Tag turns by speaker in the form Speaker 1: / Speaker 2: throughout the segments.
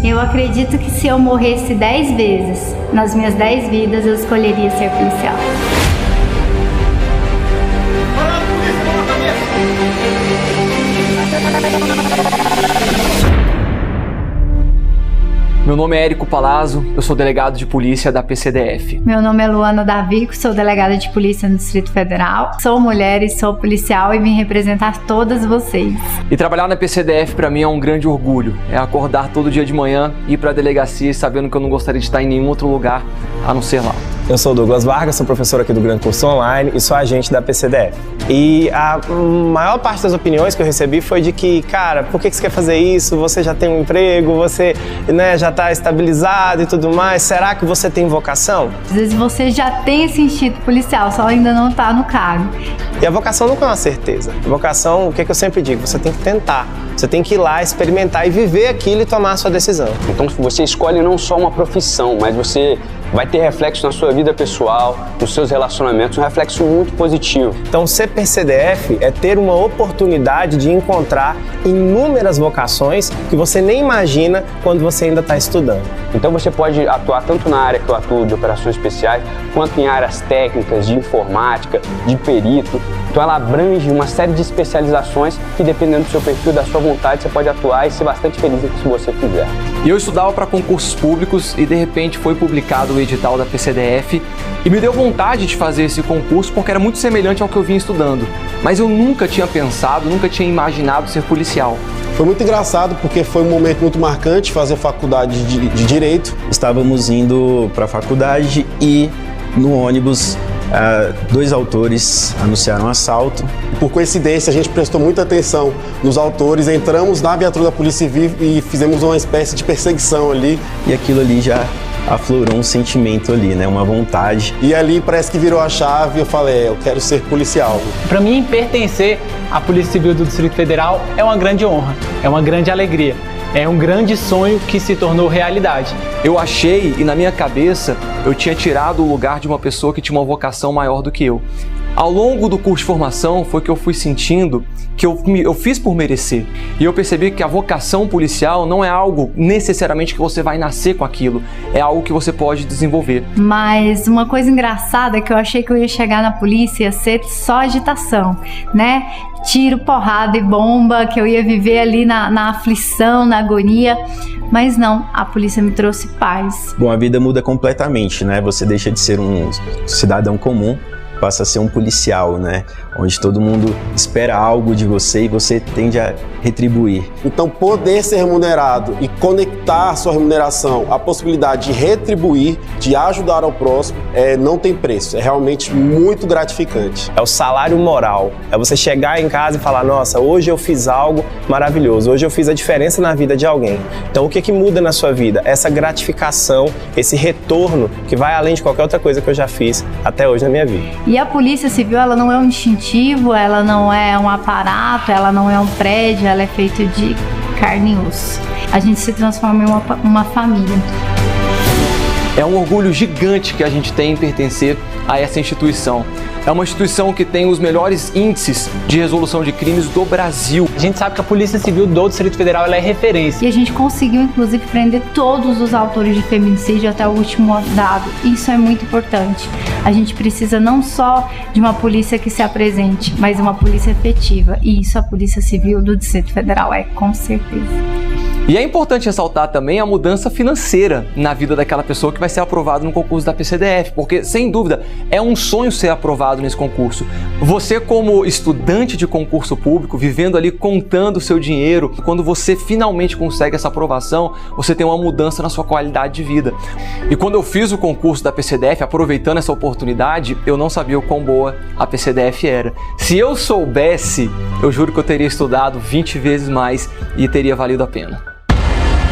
Speaker 1: Eu acredito que se eu morresse 10 vezes, nas minhas 10 vidas, eu escolheria ser policial.
Speaker 2: Meu nome é Érico Palazzo, eu sou delegado de polícia da PCDF.
Speaker 1: Meu nome é Luana Davico, sou delegada de polícia no Distrito Federal. Sou mulher e sou policial e vim representar todas vocês.
Speaker 2: E trabalhar na PCDF pra mim é um grande orgulho. É acordar todo dia de manhã, ir pra delegacia sabendo que eu não gostaria de estar em nenhum outro lugar a não ser lá.
Speaker 3: Eu sou o Douglas Vargas, sou professor aqui do Grande Curso Online e sou agente da PCDF. E a maior parte das opiniões que eu recebi foi de que, cara, por que você quer fazer isso? Você já tem um emprego, você já está estabilizado e tudo mais. Será que você tem vocação?
Speaker 1: Às vezes você já tem esse instinto policial, só ainda não está no cargo.
Speaker 3: E a vocação nunca é uma certeza. A vocação, o que eu sempre digo? Você tem que tentar. Você tem que ir lá, experimentar e viver aquilo e tomar a sua decisão.
Speaker 4: Então você escolhe não só uma profissão, mas você vai ter reflexo na sua vida pessoal, nos seus relacionamentos, um reflexo muito positivo.
Speaker 3: Então ser PCDF é ter uma oportunidade de encontrar inúmeras vocações que você nem imagina quando você ainda está estudando.
Speaker 4: Então você pode atuar tanto na área que eu atuo de operações especiais, quanto em áreas técnicas, de informática, de perito. Então ela abrange uma série de especializações que, dependendo do seu perfil, da sua vontade, você pode atuar e ser bastante feliz se você fizer.
Speaker 2: E eu estudava para concursos públicos e de repente foi publicado o edital da PCDF e me deu vontade de fazer esse concurso porque era muito semelhante ao que eu vinha estudando. Mas eu nunca tinha pensado, nunca tinha imaginado ser policial.
Speaker 5: Foi muito engraçado porque foi um momento muito marcante fazer faculdade de Direito.
Speaker 6: Estávamos indo para a faculdade e no ônibus dois autores anunciaram assalto.
Speaker 5: Por coincidência, a gente prestou muita atenção nos autores, entramos na viatura da Polícia Civil e fizemos uma espécie de perseguição ali.
Speaker 6: E aquilo ali já aflorou um sentimento ali, né? Uma vontade.
Speaker 5: E ali parece que virou a chave e eu falei, eu quero ser policial.
Speaker 7: Para mim, pertencer à Polícia Civil do Distrito Federal é uma grande honra, é uma grande alegria. É um grande sonho que se tornou realidade.
Speaker 2: Eu achei, e na minha cabeça, eu tinha tirado o lugar de uma pessoa que tinha uma vocação maior do que eu. Ao longo do curso de formação foi que eu fui sentindo que eu fiz por merecer. E eu percebi que a vocação policial não é algo necessariamente que você vai nascer com aquilo, é algo que você pode desenvolver. Mas
Speaker 1: uma coisa engraçada é que eu achei que eu ia chegar na polícia ia ser só agitação, né? Tiro, porrada e bomba, que eu ia viver ali na aflição, na agonia. Mas não, a polícia me trouxe paz.
Speaker 6: Bom, a vida muda completamente, né? Você deixa de ser um cidadão comum, passa a ser um policial, né? Onde todo mundo espera algo de você e você tende a retribuir.
Speaker 5: Então, poder ser remunerado e conectar sua remuneração à possibilidade de retribuir, de ajudar ao próximo, não tem preço. É realmente muito gratificante.
Speaker 3: É o salário moral. É você chegar em casa e falar, nossa, hoje eu fiz algo maravilhoso, hoje eu fiz a diferença na vida de alguém. Então, o que muda na sua vida? Essa gratificação, esse retorno que vai além de qualquer outra coisa que eu já fiz até hoje na minha vida.
Speaker 1: E a Polícia Civil, ela não é um instintivo, ela não é um aparato, ela não é um prédio, ela é feita de carne e osso. A gente se transforma em uma família.
Speaker 2: É um orgulho gigante que a gente tem em pertencer a essa instituição. É uma instituição que tem os melhores índices de resolução de crimes do Brasil.
Speaker 7: A gente sabe que a Polícia Civil do Distrito Federal ela é referência.
Speaker 1: E a gente conseguiu, inclusive, prender todos os autores de feminicídio até o último dado. Isso é muito importante. A gente precisa não só de uma polícia que se apresente, mas uma polícia efetiva. E isso a Polícia Civil do Distrito Federal é, com certeza.
Speaker 2: E é importante ressaltar também a mudança financeira na vida daquela pessoa que vai ser aprovada no concurso da PCDF, porque, sem dúvida, é um sonho ser aprovado nesse concurso. Você, como estudante de concurso público, vivendo ali contando o seu dinheiro, quando você finalmente consegue essa aprovação, você tem uma mudança na sua qualidade de vida. E quando eu fiz o concurso da PCDF, aproveitando essa oportunidade, eu não sabia o quão boa a PCDF era. Se eu soubesse, eu juro que eu teria estudado 20 vezes mais e teria valido a pena.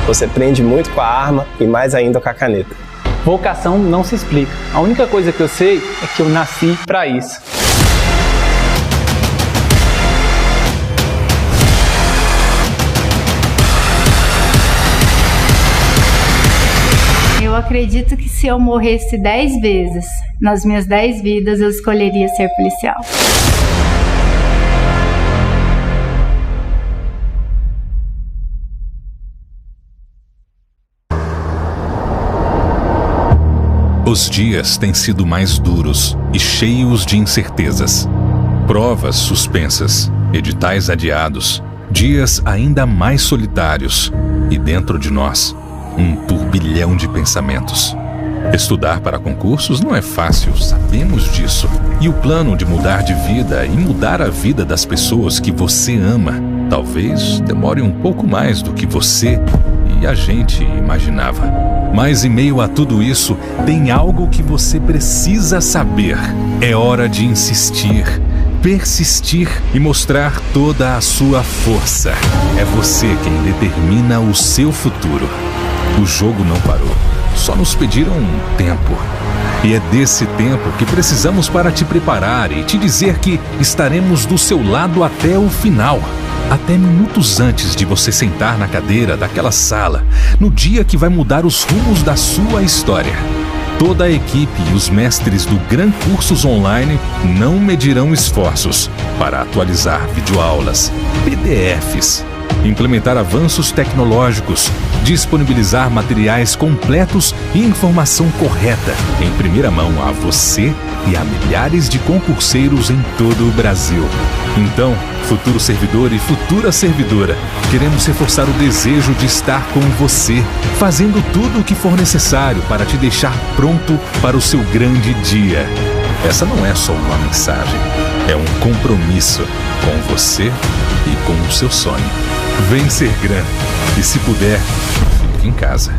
Speaker 3: Você aprende muito com a arma e mais ainda com a caneta.
Speaker 7: Vocação não se explica. A única coisa que eu sei é que eu nasci para isso.
Speaker 1: Eu acredito que se eu morresse 10 vezes, nas minhas 10 vidas, eu escolheria ser policial.
Speaker 8: Os dias têm sido mais duros e cheios de incertezas. Provas suspensas, editais adiados, dias ainda mais solitários e dentro de nós, um turbilhão de pensamentos. Estudar para concursos não é fácil, sabemos disso. E o plano de mudar de vida e mudar a vida das pessoas que você ama talvez demore um pouco mais do que você e a gente imaginava. Mas em meio a tudo isso, tem algo que você precisa saber. É hora de insistir, persistir e mostrar toda a sua força. É você quem determina o seu futuro. O jogo não parou, só nos pediram um tempo. E é desse tempo que precisamos para te preparar e te dizer que estaremos do seu lado até o final. Até minutos antes de você sentar na cadeira daquela sala, no dia que vai mudar os rumos da sua história. Toda a equipe e os mestres do Gran Cursos Online não medirão esforços para atualizar videoaulas, PDFs, implementar avanços tecnológicos, disponibilizar materiais completos e informação correta em primeira mão a você e a milhares de concurseiros em todo o Brasil. Então, futuro servidor e futura servidora, queremos reforçar o desejo de estar com você, fazendo tudo o que for necessário para te deixar pronto para o seu grande dia. Essa não é só uma mensagem, é um compromisso com você e com o seu sonho. Vem ser Gran e, se puder, fique em casa.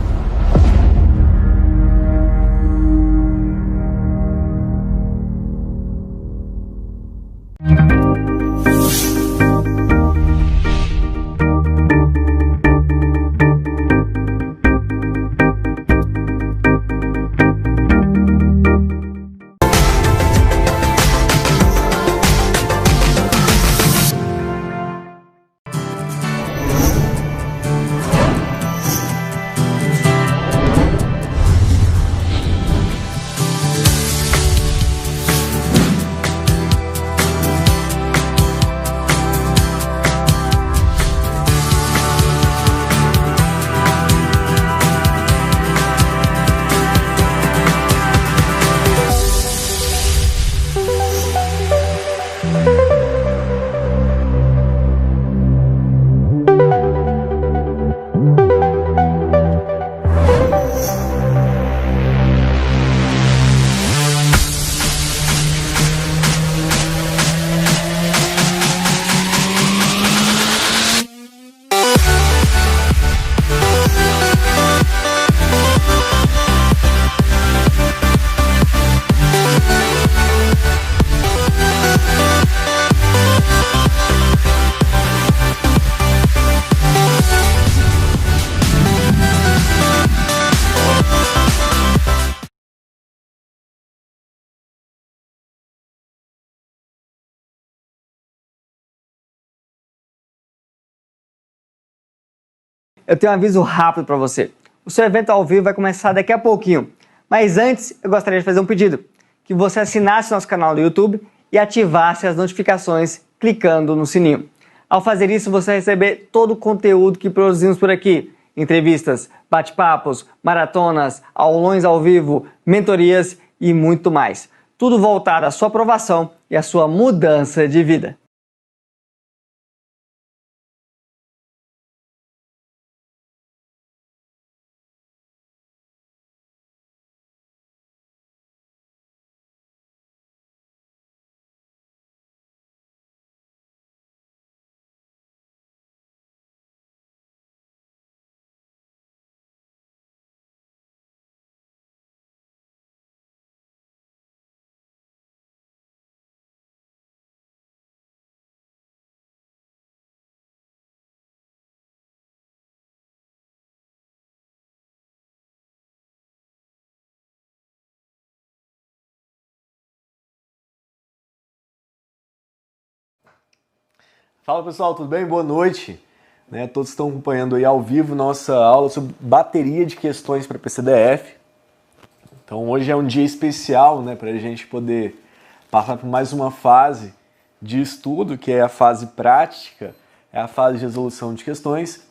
Speaker 9: Eu tenho um aviso rápido para você. O seu evento ao vivo vai começar daqui a pouquinho. Mas antes, eu gostaria de fazer um pedido. Que você assinasse nosso canal no YouTube e ativasse as notificações clicando no sininho. Ao fazer isso, você vai receber todo o conteúdo que produzimos por aqui. Entrevistas, bate-papos, maratonas, aulões ao vivo, mentorias e muito mais. Tudo voltado à sua aprovação e à sua mudança de vida.
Speaker 10: Fala pessoal, tudo bem? Boa noite. Todos estão acompanhando aí ao vivo nossa aula sobre bateria de questões para PCDF. Então hoje é um dia especial para a gente poder passar por mais uma fase de estudo, que é a fase prática, é a fase de resolução de questões.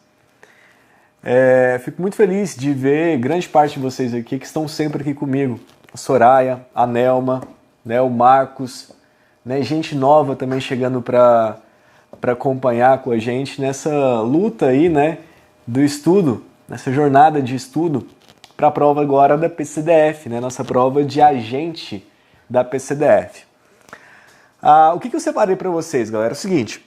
Speaker 10: Fico muito feliz de ver grande parte de vocês aqui que estão sempre aqui comigo a Soraya, a Nelma, né, o Marcos, né, gente nova também chegando para acompanhar com a gente nessa luta aí, né, do estudo, nessa jornada de estudo para a prova agora da PCDF, né, nossa prova de agente da PCDF. O que eu separei para vocês, galera? É o seguinte,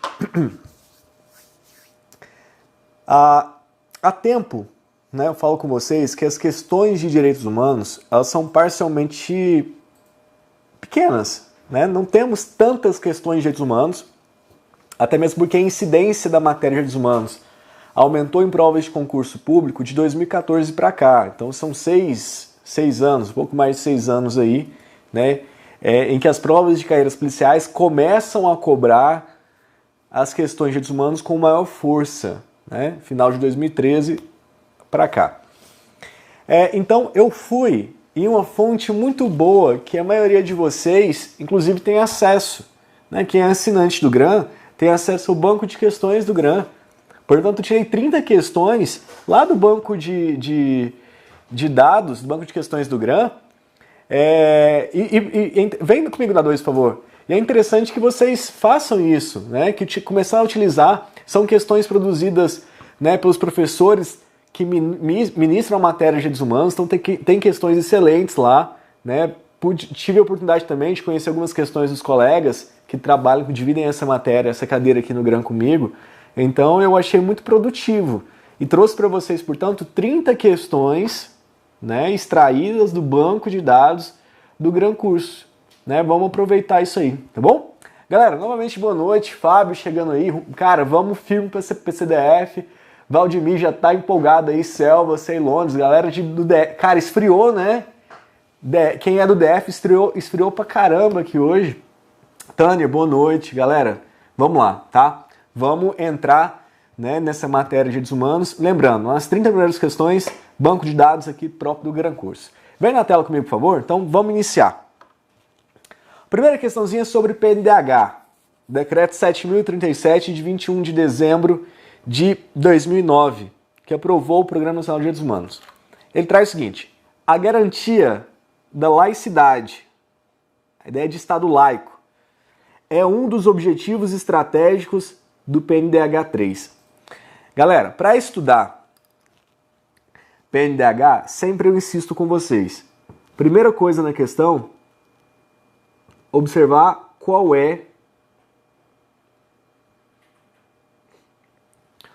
Speaker 10: há tempo, né, eu falo com vocês que as questões de direitos humanos, elas são parcialmente pequenas, né? Não temos tantas questões de direitos humanos, até mesmo porque a incidência da matéria de direitos humanos aumentou em provas de concurso público de 2014 para cá. Então são seis anos, um pouco mais de 6 anos aí, né? Em que as provas de carreiras policiais começam a cobrar as questões de direitos humanos com maior força, né? Final de 2013 para cá. Então eu fui em uma fonte muito boa que a maioria de vocês, inclusive, tem acesso, né? Quem é assinante do GRAM tem acesso ao banco de questões do GRAM. Portanto, eu tirei 30 questões lá do banco de dados, do banco de questões do GRAM. Vem comigo na 2, por favor. E é interessante que vocês façam isso, né? Que começar a utilizar. São questões produzidas, né, pelos professores que ministram a matéria de direitos humanos, então tem questões excelentes lá, né? Tive a oportunidade também de conhecer algumas questões dos colegas que trabalham, que dividem essa matéria, essa cadeira aqui no GRAM comigo. Então eu achei muito produtivo e trouxe para vocês, portanto, 30 questões, né, extraídas do banco de dados do GRAM Curso, né? Vamos aproveitar isso aí, tá bom? Galera, novamente boa noite, Fábio chegando aí, cara, vamos firme para esse PCDF. Valdemir já tá empolgado aí, Selva, Ceilondes, galera do DF. Cara, esfriou, né? Quem é do DF esfriou pra caramba aqui hoje. Tânia, boa noite, galera. Vamos lá, tá? Vamos entrar, né, nessa matéria de direitos humanos. Lembrando, nas 30 primeiras questões, banco de dados aqui próprio do GRAM Curso. Vem na tela comigo, por favor? Então, vamos iniciar. Primeira questãozinha sobre PNDH. Decreto 7.037, de 21 de dezembro de 2009, que aprovou o Programa Nacional de Direitos Humanos. Ele traz o seguinte: a garantia da laicidade, a ideia de Estado laico, é um dos objetivos estratégicos do PNDH 3. Galera, para estudar PNDH, sempre eu insisto com vocês. Primeira coisa na questão, observar qual é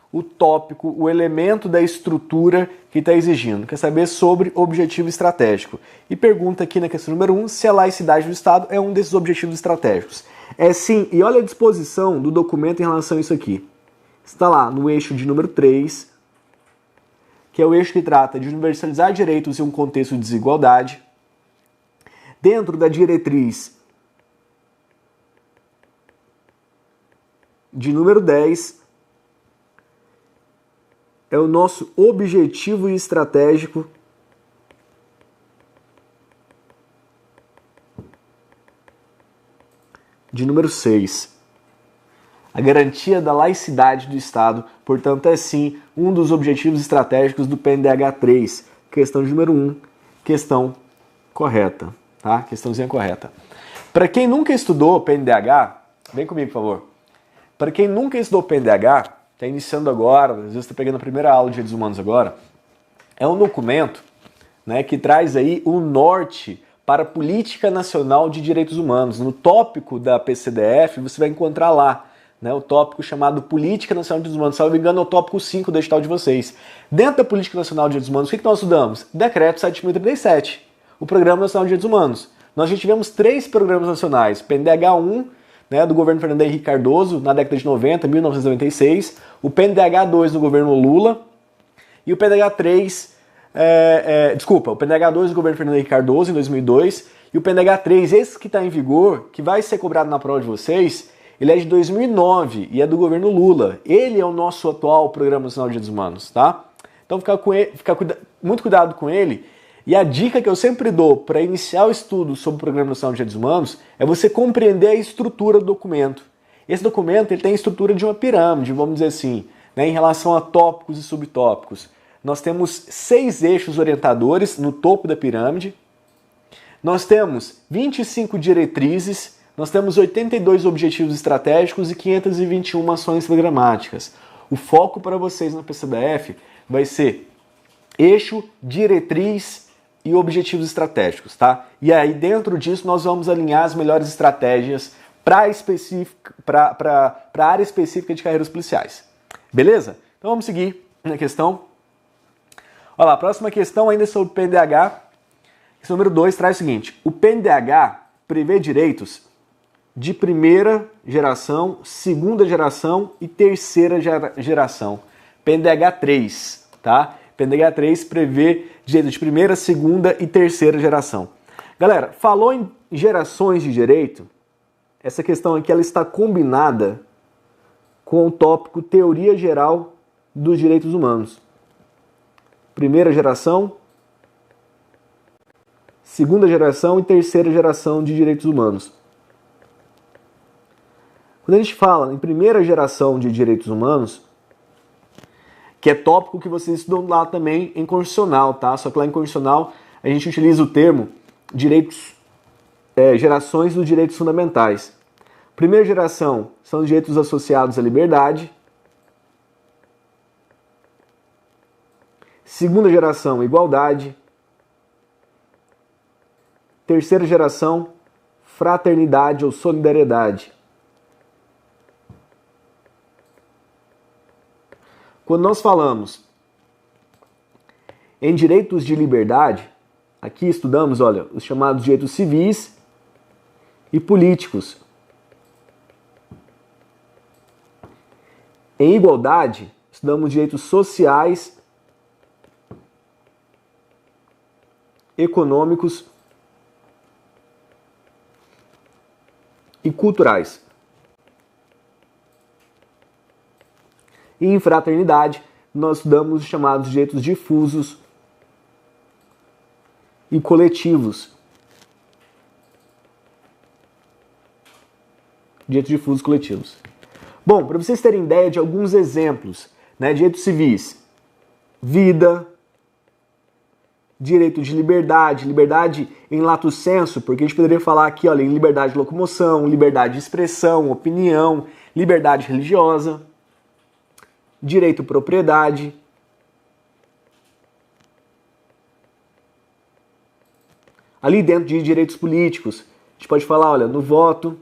Speaker 10: o tópico, o elemento da estrutura que está exigindo. Quer saber sobre objetivo estratégico. E pergunta aqui na questão número 1 se a laicidade do Estado é um desses objetivos estratégicos. É sim, e olha a disposição do documento em relação a isso aqui. Está lá no eixo de número 3, que é o eixo que trata de universalizar direitos em um contexto de desigualdade. Dentro da diretriz de número 10, é o nosso objetivo estratégico de número 6. A garantia da laicidade do Estado, portanto, é sim um dos objetivos estratégicos do PNDH 3. Questão de número 1, questão correta, tá? Questãozinha correta. Para quem nunca estudou PNDH, vem comigo, por favor. Para quem nunca estudou PNDH, está iniciando agora, às vezes está pegando a primeira aula de direitos humanos agora, é um documento, né, que traz aí o norte para a Política Nacional de Direitos Humanos. No tópico da PCDF, você vai encontrar lá, né, o tópico chamado Política Nacional de Direitos Humanos. Se não me engano, é o tópico 5 do edital de vocês. Dentro da Política Nacional de Direitos Humanos, o que nós estudamos? Decreto 7.037, o Programa Nacional de Direitos Humanos. Nós já tivemos 3 programas nacionais, PNDH 1, né, do governo Fernando Henrique Cardoso, na década de 90, 1996, o PNDH 2 do governo Lula, e o PNDH 3, o PNDH 2 do governo Fernando Henrique Cardoso, em 2002, e o PNDH 3, esse que está em vigor, que vai ser cobrado na prova de vocês, ele é de 2009 e é do governo Lula. Ele é o nosso atual Programa Nacional de Direitos Humanos, tá? Então muito cuidado com ele. E a dica que eu sempre dou para iniciar o estudo sobre o Programa Nacional de Direitos Humanos é você compreender a estrutura do documento. Esse documento ele tem a estrutura de uma pirâmide, vamos dizer assim, né, em relação a tópicos e subtópicos. Nós temos 6 eixos orientadores no topo da pirâmide. nós temos 25 diretrizes, nós temos 82 objetivos estratégicos e 521 ações programáticas. O foco para vocês na PCDF vai ser eixo, diretriz e objetivos estratégicos, tá? E aí, dentro disso, nós vamos alinhar as melhores estratégias para a área específica de carreiras policiais. Beleza? Então vamos seguir na questão. Olha lá, a próxima questão ainda é sobre o PNDH. Questão número 2 traz o seguinte: o PNDH prevê direitos de primeira geração, segunda geração e terceira geração. PNDH 3, tá? PNDH 3 prevê direitos de primeira, segunda e terceira geração. Galera, falou em gerações de direito, essa questão aqui ela está combinada com o tópico Teoria Geral dos Direitos Humanos. Primeira geração, segunda geração e terceira geração de direitos humanos. Quando a gente fala em primeira geração de direitos humanos, que é tópico que vocês estudam lá também em constitucional, tá? Só que lá em constitucional a gente utiliza o termo gerações dos direitos fundamentais. Primeira geração são os direitos associados à liberdade. Segunda geração, igualdade. Terceira geração, fraternidade ou solidariedade. Quando nós falamos em direitos de liberdade, aqui estudamos, olha, os chamados direitos civis e políticos. Em igualdade, estudamos direitos sociais, econômicos e culturais. E em fraternidade, nós estudamos os chamados direitos difusos e coletivos. Direitos difusos e coletivos. Bom, para vocês terem ideia de alguns exemplos, né, direitos civis: vida, direito de liberdade, liberdade em lato sensu, porque a gente poderia falar aqui, olha, em liberdade de locomoção, liberdade de expressão, opinião, liberdade religiosa. Direito à propriedade. Ali dentro de direitos políticos, a gente pode falar, olha, no voto,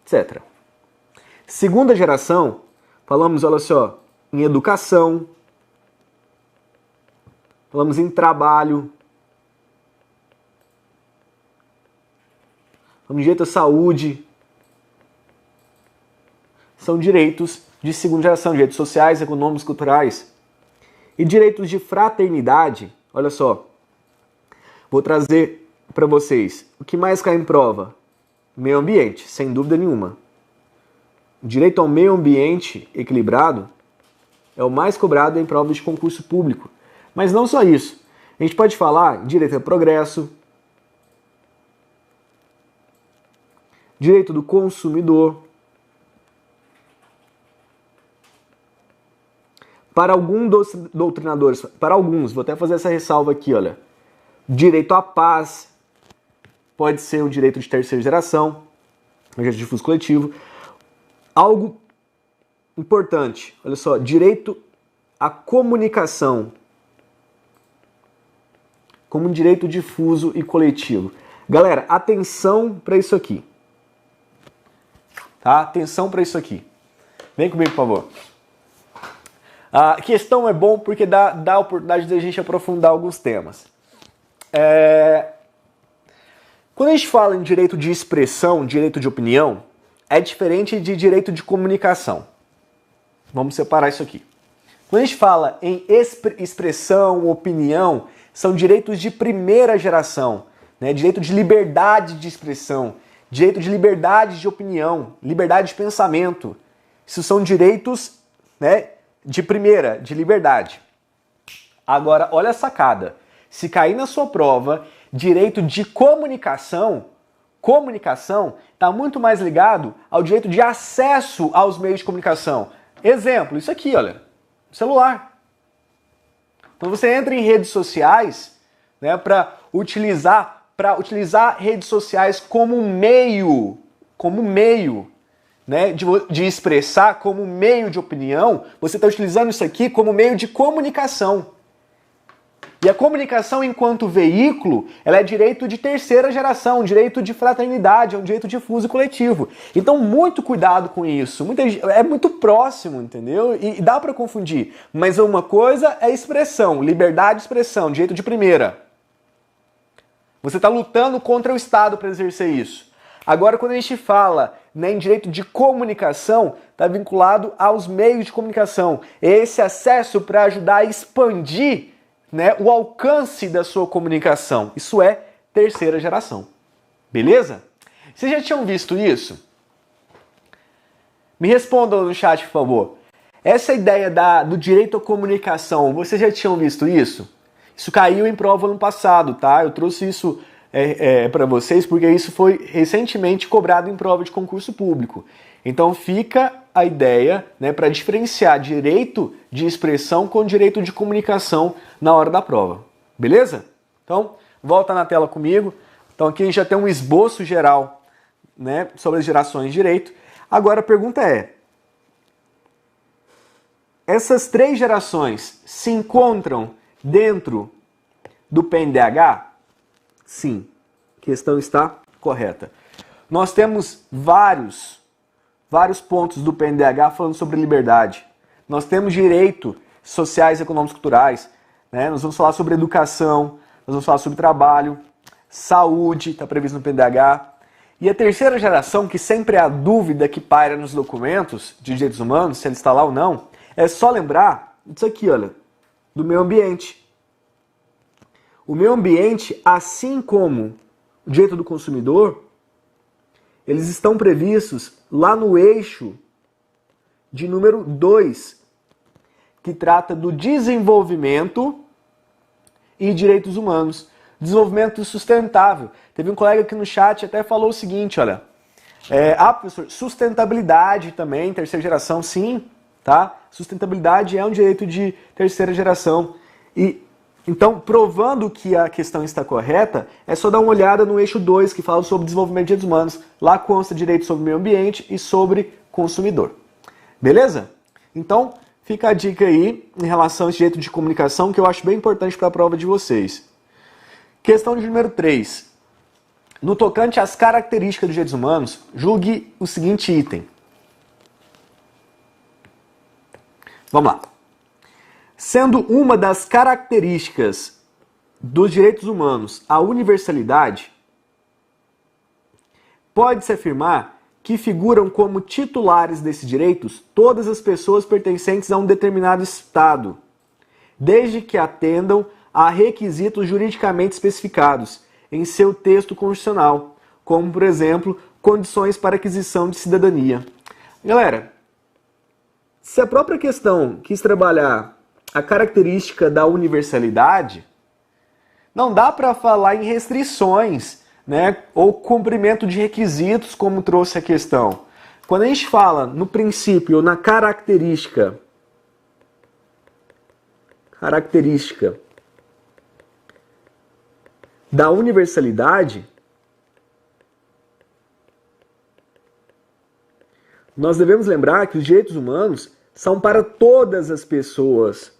Speaker 10: etc. Segunda geração, falamos, olha só, em educação, falamos em trabalho, falamos em direito à saúde. São direitos de segunda geração, direitos sociais, econômicos, culturais. E direitos de fraternidade, olha só, vou trazer para vocês o que mais cai em prova. Meio ambiente, sem dúvida nenhuma. O direito ao meio ambiente equilibrado é o mais cobrado em provas de concurso público. Mas não só isso. A gente pode falar direito ao progresso, direito do consumidor. Para alguns doutrinadores, para alguns, vou até fazer essa ressalva aqui, olha. Direito à paz pode ser um direito de terceira geração, um direito difuso coletivo. Algo importante, olha só, direito à comunicação como um direito difuso e coletivo. Galera, atenção para isso aqui. Tá? Atenção para isso aqui. Vem comigo, por favor. A questão é bom porque dá a oportunidade de a gente aprofundar alguns temas. Quando a gente fala em direito de expressão, direito de opinião, é diferente de direito de comunicação. Vamos separar isso aqui. Quando a gente fala em expressão, opinião, são direitos de primeira geração, né? Direito de liberdade de expressão, direito de liberdade de opinião, liberdade de pensamento. Isso são direitos, né, de primeira, de liberdade. Agora, olha a sacada. Se cair na sua prova, direito de comunicação está muito mais ligado ao direito de acesso aos meios de comunicação. Exemplo, isso aqui, olha, celular. Então você entra em redes sociais, né, para utilizar redes sociais como meio, né, de expressar, como meio de opinião, você está utilizando isso aqui como meio de comunicação. E a comunicação, enquanto veículo, ela é direito de terceira geração, direito de fraternidade, é um direito difuso e coletivo. Então, muito cuidado com isso. É muito próximo, entendeu? E dá para confundir. Mas uma coisa é expressão, liberdade de expressão, direito de primeira. Você está lutando contra o Estado para exercer isso. Agora, quando a gente fala, né, em direito de comunicação, está vinculado aos meios de comunicação. Esse acesso para ajudar a expandir, né, o alcance da sua comunicação. Isso é terceira geração. Beleza? Vocês já tinham visto isso? Me respondam no chat, por favor. Essa ideia do direito à comunicação, vocês já tinham visto isso? Isso caiu em prova no passado, tá? Eu trouxe isso para vocês porque isso foi recentemente cobrado em prova de concurso público. Então fica a ideia, né, para diferenciar direito de expressão com direito de comunicação na hora da prova. Beleza? Então, volta na tela comigo. Então aqui a gente já tem um esboço geral, né, sobre as gerações de direito. Agora a pergunta é: essas três gerações se encontram dentro do PNDH? Sim. A questão está correta. Nós temos vários pontos do PNDH falando sobre liberdade. Nós temos direitos sociais, econômicos e culturais, né? Nós vamos falar sobre educação, nós vamos falar sobre trabalho, saúde, está previsto no PNDH. E a terceira geração, que sempre é a dúvida que paira nos documentos de direitos humanos, se ele está lá ou não, é só lembrar disso aqui, olha, do meio ambiente. O meio ambiente, assim como o direito do consumidor, eles estão previstos lá no eixo de número 2, que trata do desenvolvimento e direitos humanos. Desenvolvimento sustentável. Teve um colega aqui no chat até falou o seguinte, olha, professor, sustentabilidade também, terceira geração, sim, tá? Sustentabilidade é um direito de terceira geração. E então, provando que a questão está correta, é só dar uma olhada no eixo 2, que fala sobre desenvolvimento de direitos humanos. Lá consta direito sobre meio ambiente e sobre consumidor. Beleza? Então, fica a dica aí em relação a esse direito de comunicação, que eu acho bem importante para a prova de vocês. Questão de número 3. No tocante às características dos direitos humanos, julgue o seguinte item. Vamos lá. Sendo uma das características dos direitos humanos a universalidade, pode-se afirmar que figuram como titulares desses direitos todas as pessoas pertencentes a um determinado Estado, desde que atendam a requisitos juridicamente especificados em seu texto constitucional, como, por exemplo, condições para aquisição de cidadania. Galera, se a própria questão quis trabalhar a característica da universalidade, não dá para falar em restrições, né, ou cumprimento de requisitos, como trouxe a questão. Quando a gente fala no princípio ou na característica da universalidade, nós devemos lembrar que os direitos humanos são para todas as pessoas,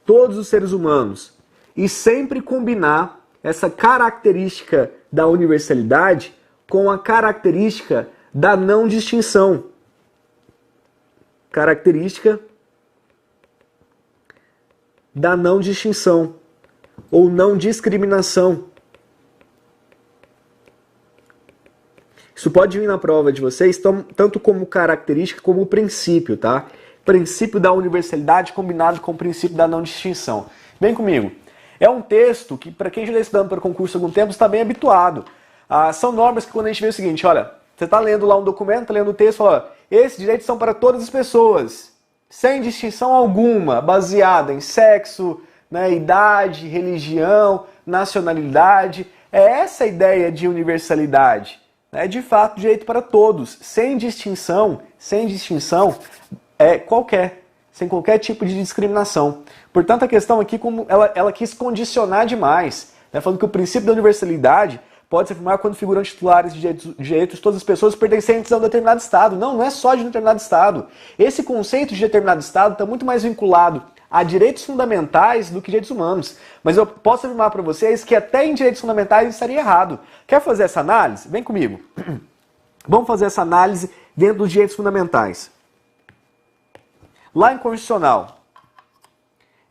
Speaker 10: todos os seres humanos, e sempre combinar essa característica da universalidade com a característica da não distinção. Característica da não distinção ou não discriminação. Isso pode vir na prova de vocês, tanto como característica como princípio, tá? Princípio da universalidade combinado com o princípio da não distinção. Vem comigo. É um texto que, para quem já está estudando para concurso há algum tempo, está bem habituado. São normas que, quando a gente vê o seguinte, olha, você está lendo lá um documento, está lendo o texto, fala, esses direitos são para todas as pessoas, sem distinção alguma, baseada em sexo, né, idade, religião, nacionalidade. É essa a ideia de universalidade. É de fato direito para todos, sem distinção sem qualquer tipo de discriminação. Portanto, a questão aqui, como ela quis condicionar demais, né, falando que o princípio da universalidade pode se afirmar quando figuram titulares de direitos todas as pessoas pertencentes a um determinado Estado. Não é só de um determinado Estado. Esse conceito de determinado Estado está muito mais vinculado a direitos fundamentais do que direitos humanos. Mas eu posso afirmar para vocês que até em direitos fundamentais isso estaria errado. Quer fazer essa análise? Vem comigo. Vamos fazer essa análise dentro dos direitos fundamentais. Lá em Constitucional.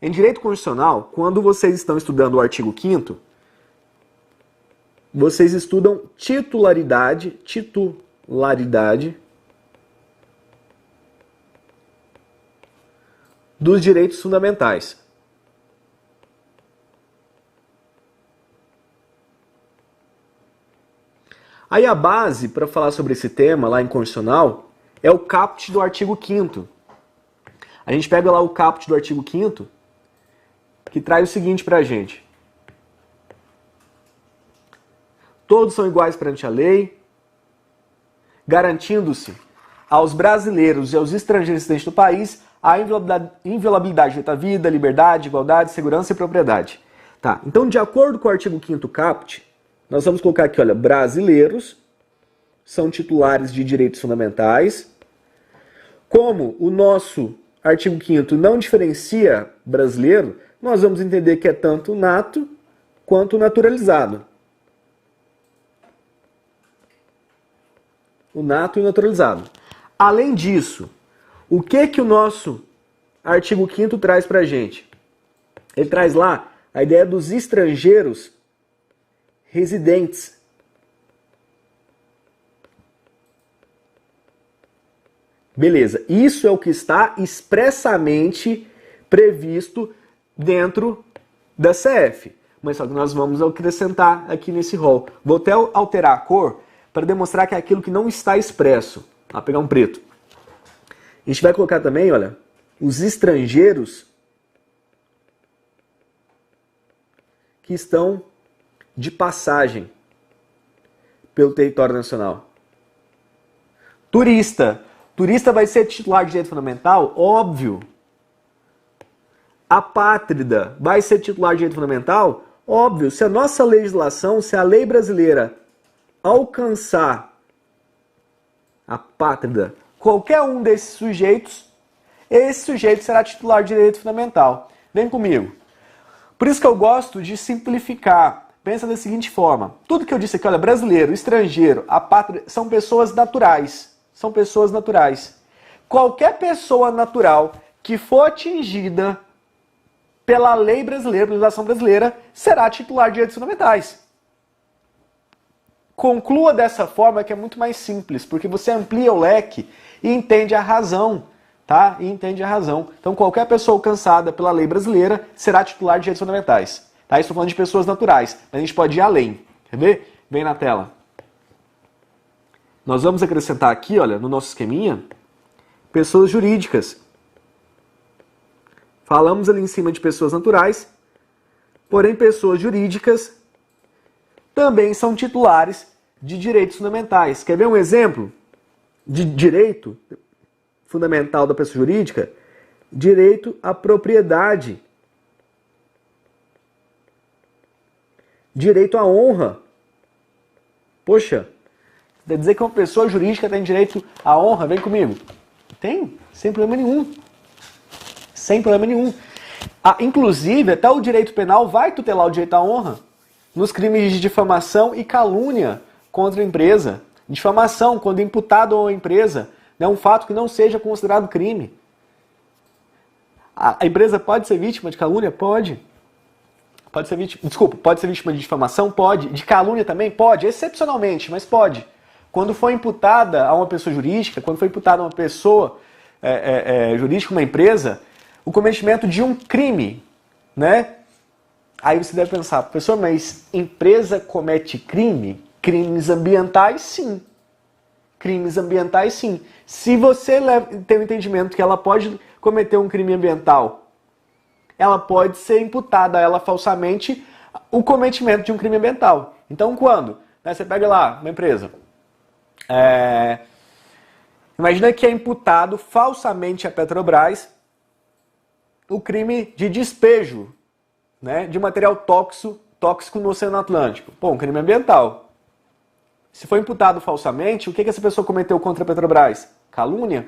Speaker 10: Em direito constitucional, quando vocês estão estudando o artigo 5º, vocês estudam titularidade dos direitos fundamentais. Aí a base para falar sobre esse tema lá em Constitucional é o caput do artigo 5º. A gente pega lá o caput do artigo 5º, que traz o seguinte para a gente. Todos são iguais perante a lei, garantindo-se aos brasileiros e aos estrangeiros residentes do país a inviolabilidade da vida, liberdade, igualdade, segurança e propriedade. Tá, então, de acordo com o artigo 5º caput, nós vamos colocar aqui, olha, brasileiros são titulares de direitos fundamentais. Como o nosso artigo 5º não diferencia brasileiro, nós vamos entender que é tanto nato quanto naturalizado. O nato e o naturalizado. Além disso, o que o nosso artigo 5º traz pra gente? Ele traz lá a ideia dos estrangeiros residentes. Beleza, isso é o que está expressamente previsto dentro da CF. Mas só que nós vamos acrescentar aqui nesse rol. Vou até alterar a cor para demonstrar que é aquilo que não está expresso. Vou pegar um preto. A gente vai colocar também, olha, os estrangeiros que estão de passagem pelo território nacional. Turista. Turista vai ser titular de direito fundamental? Óbvio. Apátrida vai ser titular de direito fundamental? Óbvio. Se a nossa legislação, se a lei brasileira alcançar apátrida, qualquer um desses sujeitos, esse sujeito será titular de direito fundamental. Vem comigo. Por isso que eu gosto de simplificar. Pensa da seguinte forma. Tudo que eu disse aqui, olha, brasileiro, estrangeiro, apátrida, são pessoas naturais. São pessoas naturais. Qualquer pessoa natural que for atingida pela lei brasileira, pela legislação brasileira, será titular de direitos fundamentais. Conclua dessa forma que é muito mais simples, porque você amplia o leque e entende a razão, tá? E entende a razão. Então, qualquer pessoa alcançada pela lei brasileira será titular de direitos fundamentais. Tá? Estou falando de pessoas naturais, mas a gente pode ir além. Quer ver? Vem na tela. Nós vamos acrescentar aqui, olha, no nosso esqueminha, pessoas jurídicas. Falamos ali em cima de pessoas naturais, porém pessoas jurídicas também são titulares de direitos fundamentais. Quer ver um exemplo de direito fundamental da pessoa jurídica? Direito à propriedade. Direito à honra. Poxa, quer dizer que uma pessoa jurídica tem direito à honra? Vem comigo. Tem, sem problema nenhum. Sem problema nenhum. Inclusive, até o direito penal vai tutelar o direito à honra nos crimes de difamação e calúnia contra a empresa. Difamação, quando imputado a uma empresa, é um fato que não seja considerado crime. A empresa pode ser vítima de calúnia? Pode. Pode ser vítima, pode ser vítima de difamação? Pode. De calúnia também? Pode. Excepcionalmente, mas pode. Quando for imputada a uma pessoa jurídica, quando for imputada a uma pessoa jurídica, uma empresa, o cometimento de um crime, né? Aí você deve pensar, professor, mas empresa comete crime? Crimes ambientais, sim. Crimes ambientais, sim. Se você tem o entendimento que ela pode cometer um crime ambiental, ela pode ser imputada a ela falsamente o cometimento de um crime ambiental. Então, quando? Né, você pega lá uma empresa. Imagina que é imputado falsamente a Petrobras o crime de despejo, né, de material tóxico no Oceano Atlântico. Pô, um crime ambiental. Se foi imputado falsamente, o que essa pessoa cometeu contra a Petrobras? Calúnia?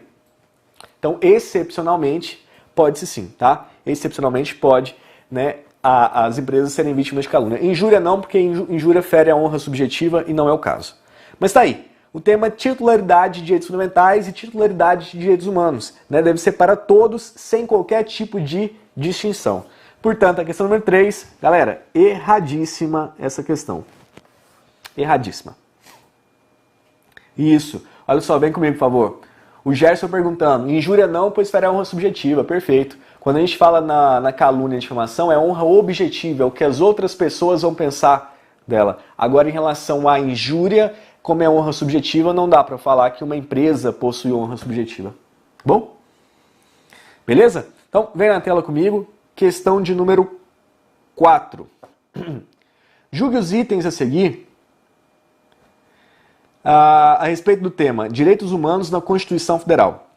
Speaker 10: Então, excepcionalmente, pode-se sim, tá? Excepcionalmente pode, né, as empresas serem vítimas de calúnia. Injúria não, porque injúria fere a honra subjetiva e não é o caso. Mas tá aí. O tema titularidade de direitos fundamentais e titularidade de direitos humanos, né? Deve ser para todos, sem qualquer tipo de distinção. Portanto, a questão número 3, galera, erradíssima essa questão. Erradíssima. Isso. Olha só, vem comigo, por favor. O Gerson perguntando, injúria não, pois fere a honra subjetiva. Perfeito. Quando a gente fala na calúnia e difamação, é honra objetiva, é o que as outras pessoas vão pensar dela. Agora, em relação à injúria, como é honra subjetiva, não dá para falar que uma empresa possui honra subjetiva. Bom? Beleza? Então, vem na tela comigo. Questão de número 4. Julgue os itens a seguir a respeito do tema Direitos Humanos na Constituição Federal.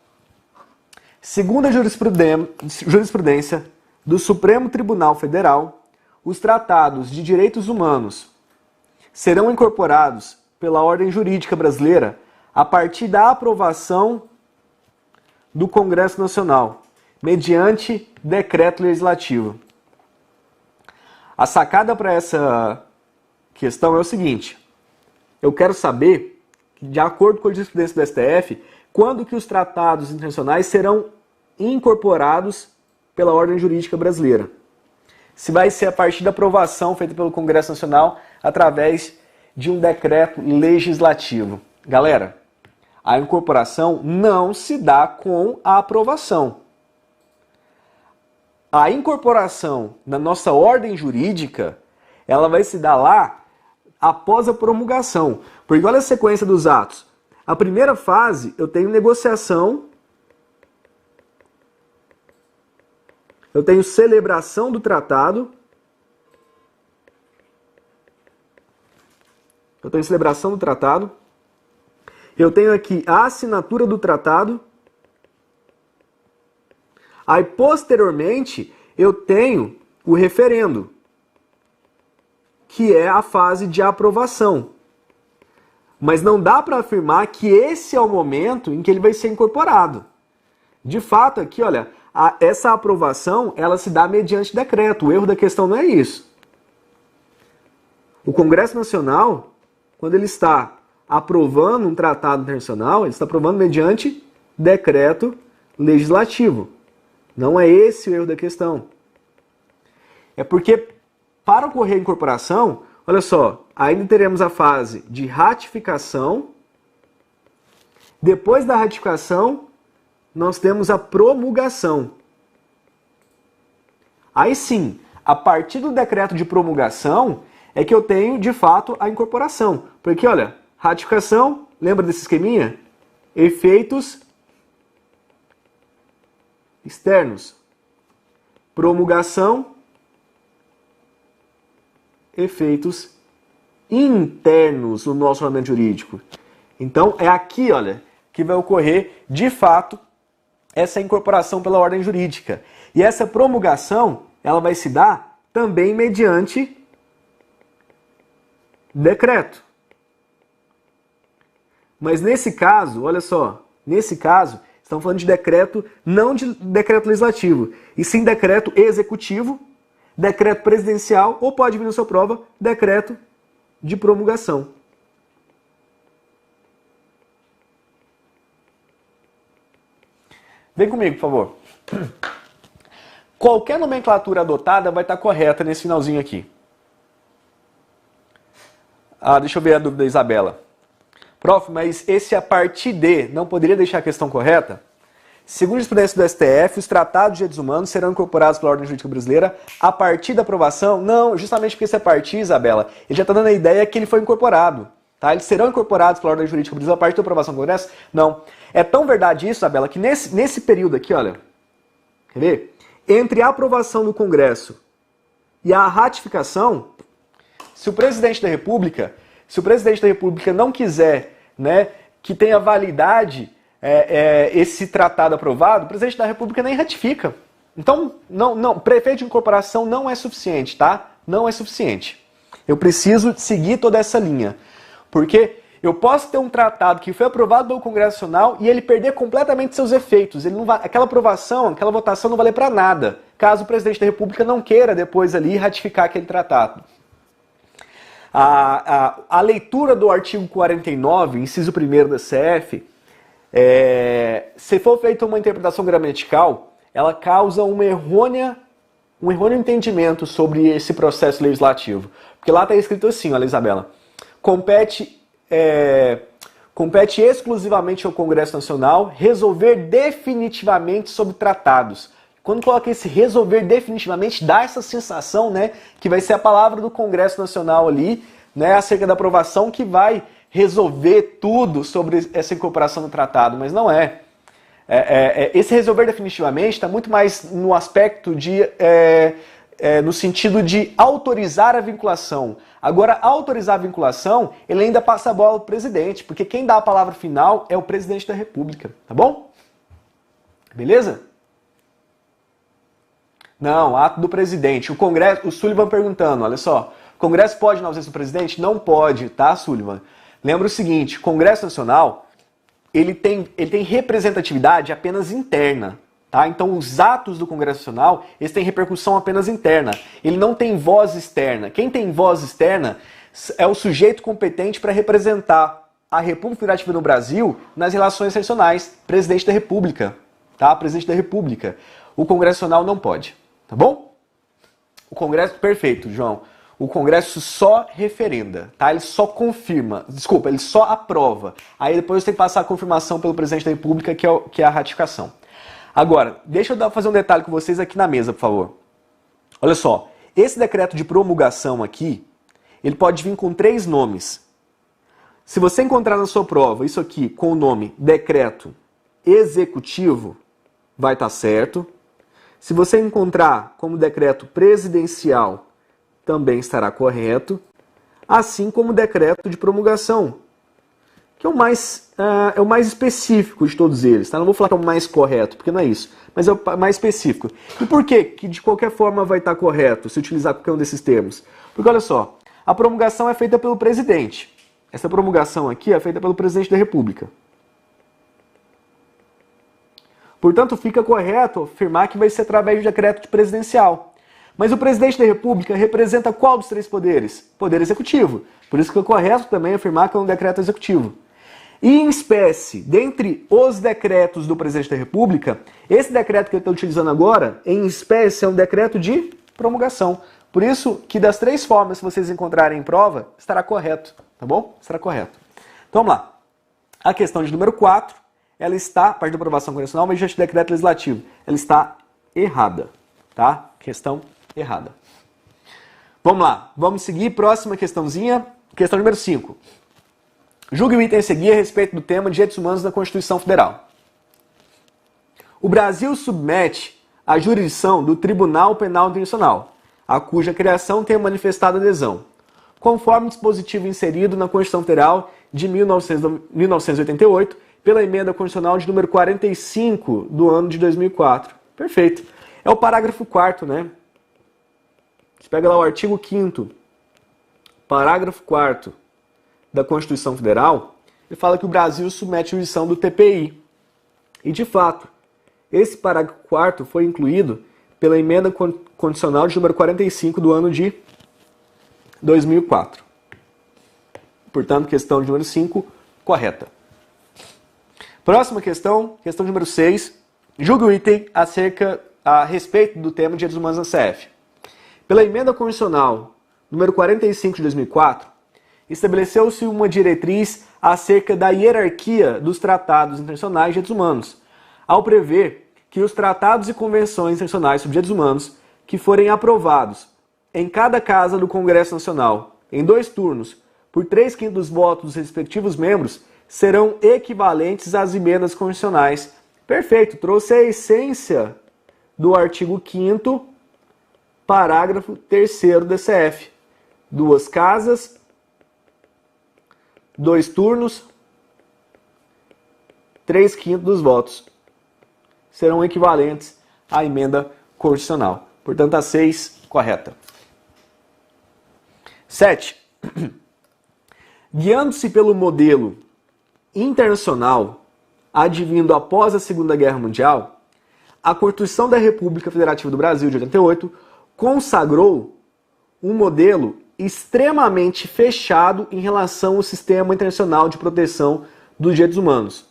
Speaker 10: Segundo a jurisprudência do Supremo Tribunal Federal, os tratados de direitos humanos serão incorporados pela ordem jurídica brasileira a partir da aprovação do Congresso Nacional, mediante decreto legislativo. A sacada para essa questão é o seguinte: eu quero saber, de acordo com a jurisprudência do STF, quando que os tratados internacionais serão incorporados pela ordem jurídica brasileira. Se vai ser a partir da aprovação feita pelo Congresso Nacional através de um decreto legislativo. Galera, a incorporação não se dá com a aprovação. A incorporação na nossa ordem jurídica, ela vai se dar lá após a promulgação. Porque olha a sequência dos atos. A primeira fase, eu tenho negociação, eu tenho celebração do tratado, eu tenho aqui a assinatura do tratado, aí posteriormente eu tenho o referendo, que é a fase de aprovação. Mas não dá para afirmar que esse é o momento em que ele vai ser incorporado. De fato, aqui, olha, essa aprovação, ela se dá mediante decreto. O erro da questão não é isso. O Congresso Nacional, quando ele está aprovando um tratado internacional, ele está aprovando mediante decreto legislativo. Não é esse o erro da questão. É porque, para ocorrer a incorporação, olha só, ainda teremos a fase de ratificação. Depois da ratificação, nós temos a promulgação. Aí sim, a partir do decreto de promulgação, é que eu tenho, de fato, a incorporação. Porque, olha, ratificação, lembra desse esqueminha? Efeitos externos. Promulgação, efeitos internos no nosso ordenamento jurídico. Então, é aqui, olha, que vai ocorrer, de fato, essa incorporação pela ordem jurídica. E essa promulgação, ela vai se dar também mediante decreto. Mas nesse caso, olha só, nesse caso, estamos falando de decreto, não de decreto legislativo, e sim decreto executivo, decreto presidencial, ou pode vir na sua prova, decreto de promulgação. Vem comigo, por favor. Qualquer nomenclatura adotada vai estar correta nesse finalzinho aqui. Deixa eu ver a dúvida da Isabela. Prof, mas esse a partir de não poderia deixar a questão correta? Segundo a jurisprudência do STF, os tratados de direitos humanos serão incorporados pela ordem jurídica brasileira a partir da aprovação? Não, justamente porque esse a partir, Isabela, ele já está dando a ideia que ele foi incorporado. Tá? Eles serão incorporados pela ordem jurídica brasileira a partir da aprovação do Congresso? Não. É tão verdade isso, Isabela, que nesse período aqui, olha, quer ver? Entre a aprovação do Congresso e a ratificação, se o presidente da República não quiser, né, que tenha validade esse tratado aprovado, o presidente da República nem ratifica. Então, prefeito de incorporação não é suficiente, tá? Não é suficiente. Eu preciso seguir toda essa linha. Porque eu posso ter um tratado que foi aprovado pelo Congresso Nacional e ele perder completamente seus efeitos. Ele não vai, aquela aprovação, aquela votação não valer para nada, caso o presidente da República não queira depois ali ratificar aquele tratado. A leitura do artigo 49, inciso 1º da CF, se for feita uma interpretação gramatical, ela causa um errôneo entendimento sobre esse processo legislativo. Porque lá está escrito assim, olha, Isabela, compete exclusivamente ao Congresso Nacional resolver definitivamente sobre tratados. Quando coloca esse resolver definitivamente, dá essa sensação, né, que vai ser a palavra do Congresso Nacional ali, né, acerca da aprovação, que vai resolver tudo sobre essa incorporação no tratado, mas não é. Esse resolver definitivamente está muito mais no aspecto de, no sentido de autorizar a vinculação. Agora, autorizar a vinculação, ele ainda passa a bola para o presidente, porque quem dá a palavra final é o presidente da República, tá bom? Beleza? Não, ato do presidente. O Congresso, o Sullivan perguntando, olha só, o Congresso pode na ausência do presidente? Não pode, tá, Sullivan? Lembra o seguinte, o Congresso Nacional, ele tem representatividade apenas interna, tá? Então os atos do Congresso Nacional, eles têm repercussão apenas interna. Ele não tem voz externa. Quem tem voz externa é o sujeito competente para representar a República Federativa no Brasil nas relações internacionais, presidente da República, tá? Presidente da República. O Congresso Nacional não pode. Tá bom? O Congresso, perfeito, João. O Congresso só referenda, tá? Ele só confirma, desculpa, ele só aprova. Aí depois tem que passar a confirmação pelo presidente da República, que é a ratificação. Agora, deixa eu fazer um detalhe com vocês aqui na mesa, por favor. Olha só, esse decreto de promulgação aqui, ele pode vir com 3 nomes. Se você encontrar na sua prova isso aqui com o nome decreto executivo, vai estar certo. Se você encontrar como decreto presidencial, também estará correto, assim como o decreto de promulgação, que é o mais específico de todos eles. Tá? Não vou falar que é o mais correto, porque não é isso, mas é o mais específico. E por quê? Que de qualquer forma vai estar correto se utilizar qualquer um desses termos? Porque olha só, a promulgação é feita pelo presidente. Essa promulgação aqui é feita pelo presidente da República. Portanto, fica correto afirmar que vai ser através do decreto presidencial. Mas o presidente da República representa qual dos 3 poderes? Poder executivo. Por isso que é correto também afirmar que é um decreto executivo. E em espécie, dentre os decretos do presidente da República, esse decreto que eu estou utilizando agora, em espécie, é um decreto de promulgação. Por isso que das 3 formas que vocês encontrarem em prova, estará correto. Tá bom? Estará correto. Então vamos lá. A questão de número 4. Ela está, a parte da aprovação congressional, mas diante do decreto legislativo, ela está errada, tá? Questão errada. Vamos lá, vamos seguir, próxima questãozinha, questão número 5. Julgue o item a seguir a respeito do tema de direitos humanos na Constituição Federal. O Brasil submete à jurisdição do Tribunal Penal Internacional, a cuja criação tem manifestado adesão, conforme o dispositivo inserido na Constituição Federal de 1988, pela emenda constitucional de número 45 do ano de 2004. Perfeito. É o parágrafo 4º, né? Você pega lá o artigo 5º, parágrafo 4º da Constituição Federal, ele fala que o Brasil submete a jurisdição do TPI. E, de fato, esse parágrafo 4º foi incluído pela emenda constitucional de número 45 do ano de 2004. Portanto, questão de número 5, correta. Próxima questão, questão número 6. Julgue o item a respeito do tema de direitos humanos na CF. Pela emenda constitucional número 45 de 2004, estabeleceu-se uma diretriz acerca da hierarquia dos tratados internacionais de direitos humanos, ao prever que os tratados e convenções internacionais sobre direitos humanos que forem aprovados em cada casa do Congresso Nacional, em 2 turnos, por 3/5 dos votos dos respectivos membros, serão equivalentes às emendas constitucionais. Perfeito, trouxe a essência do artigo 5º, parágrafo 3º do CF. 2 casas, 2 turnos, 3/5 dos votos serão equivalentes à emenda constitucional. Portanto, a 6, correta. 7. Guiando-se pelo modelo internacional advindo após a Segunda Guerra Mundial, a Constituição da República Federativa do Brasil de 88 consagrou um modelo extremamente fechado em relação ao sistema internacional de proteção dos direitos humanos.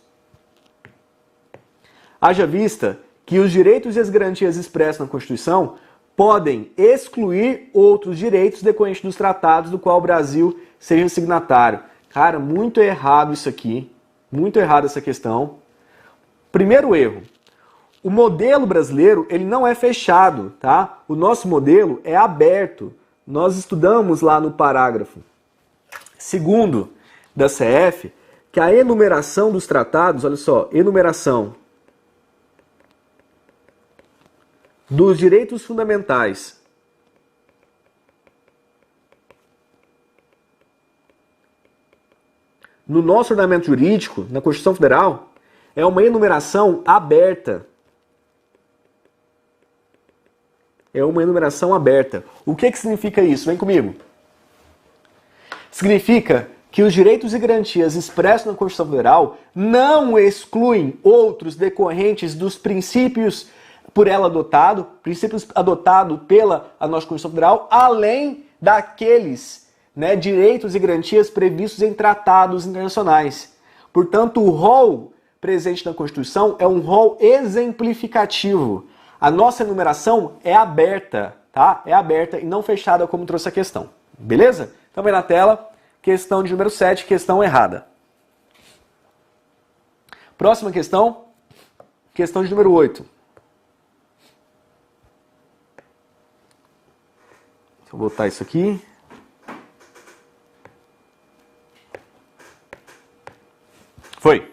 Speaker 10: Haja vista que os direitos e as garantias expressos na Constituição podem excluir outros direitos decorrentes dos tratados do qual o Brasil seja signatário. Cara, muito errado isso aqui. Muito errado essa questão. Primeiro erro. O modelo brasileiro, ele não é fechado, tá? O nosso modelo é aberto. Nós estudamos lá no parágrafo 2º da CF que a enumeração dos tratados, olha só, enumeração dos direitos fundamentais no nosso ordenamento jurídico, na Constituição Federal, é uma enumeração aberta. É uma enumeração aberta. O que significa isso? Vem comigo. Significa que os direitos e garantias expressos na Constituição Federal não excluem outros decorrentes dos princípios por ela adotado, princípios adotados pela a nossa Constituição Federal, além daqueles, né, direitos e garantias previstos em tratados internacionais. Portanto, o rol presente na Constituição é um rol exemplificativo. A nossa enumeração é aberta, tá? É aberta e não fechada como trouxe a questão. Beleza? Então vem na tela, questão de número 7, questão errada. Próxima questão, questão de número 8. Deixa eu botar isso aqui. Foi.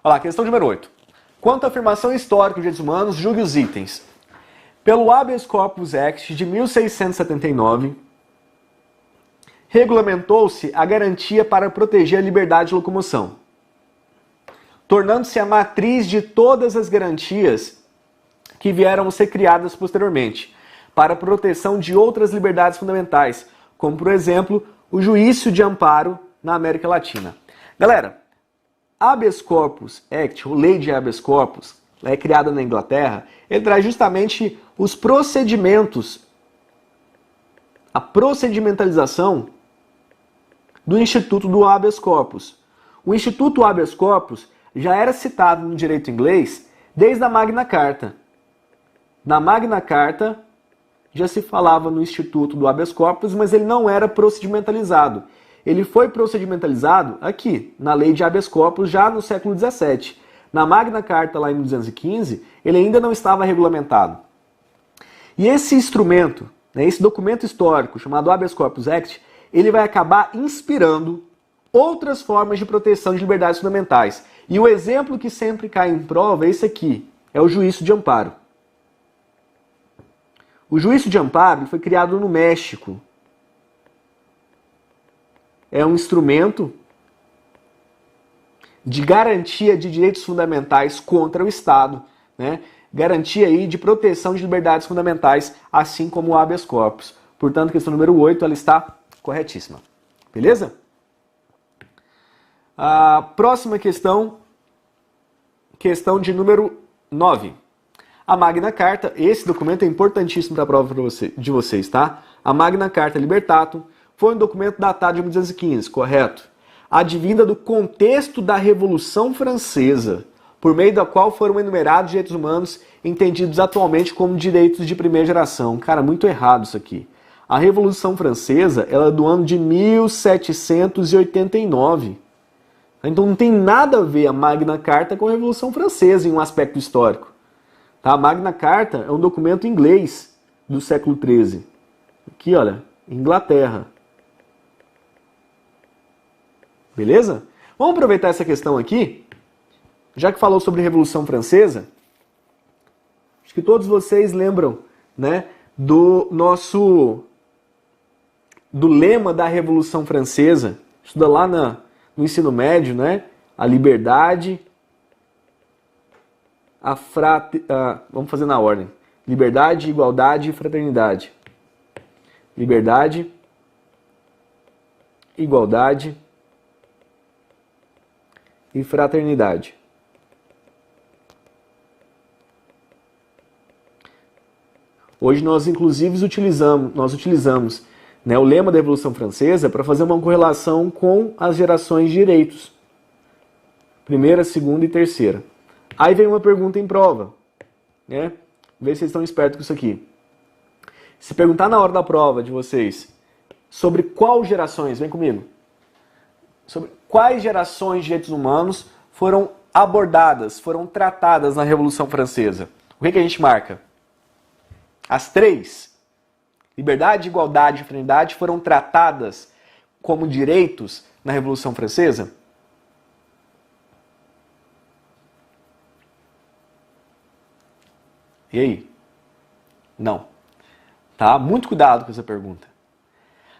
Speaker 10: Olha lá, questão número 8. Quanto à afirmação histórica dos direitos humanos, julgue os itens. Pelo Habeas Corpus Act de 1679, regulamentou-se a garantia para proteger a liberdade de locomoção, tornando-se a matriz de todas as garantias que vieram a ser criadas posteriormente, para a proteção de outras liberdades fundamentais, como, por exemplo, o juízo de amparo na América Latina. Galera, Habeas Corpus Act, ou Lei de Habeas Corpus, é criada na Inglaterra, ele traz justamente os procedimentos, a procedimentalização do Instituto do Habeas Corpus. O Instituto Habeas Corpus já era citado no direito inglês desde a Magna Carta. Na Magna Carta já se falava no Instituto do Habeas Corpus, mas ele não era procedimentalizado. Ele foi procedimentalizado aqui, na Lei de Habeas Corpus, já no século XVII. Na Magna Carta, lá em 1215, ele ainda não estava regulamentado. E esse instrumento, né, esse documento histórico, chamado Habeas Corpus Act, ele vai acabar inspirando outras formas de proteção de liberdades fundamentais. E o exemplo que sempre cai em prova é esse aqui, é o juízo de amparo. O juízo de amparo foi criado no México. É um instrumento de garantia de direitos fundamentais contra o Estado, né? Garantia aí de proteção de liberdades fundamentais, assim como o habeas corpus. Portanto, questão número 8, ela está corretíssima. Beleza? A próxima questão, questão de número 9. A Magna Carta, esse documento é importantíssimo para a prova de vocês, tá? A Magna Carta Libertatum foi um documento datado de 1215, correto? Advinda do contexto da Revolução Francesa, por meio da qual foram enumerados direitos humanos entendidos atualmente como direitos de primeira geração. Cara, muito errado isso aqui. A Revolução Francesa, ela é do ano de 1789. Então não tem nada a ver a Magna Carta com a Revolução Francesa em um aspecto histórico. Tá? A Magna Carta é um documento inglês do século XIII. Aqui, olha, Inglaterra. Beleza? Vamos aproveitar essa questão aqui, já que falou sobre a Revolução Francesa. Acho que todos vocês lembram, né, do lema da Revolução Francesa. Estuda lá no ensino médio, né? A liberdade, vamos fazer na ordem. Liberdade, igualdade e fraternidade. Liberdade, igualdade e fraternidade. Hoje nós, inclusive, utilizamos o lema da Revolução Francesa para fazer uma correlação com as gerações de direitos. Primeira, segunda e terceira. Aí vem uma pergunta em prova. Né? Vê se vocês estão espertos com isso aqui. Se perguntar na hora da prova de vocês sobre quais gerações, vem comigo, sobre quais gerações de direitos humanos foram abordadas, foram tratadas na Revolução Francesa. O que a gente marca? As 3. Liberdade, igualdade e fraternidade foram tratadas como direitos na Revolução Francesa? E aí? Não. Tá? Muito cuidado com essa pergunta.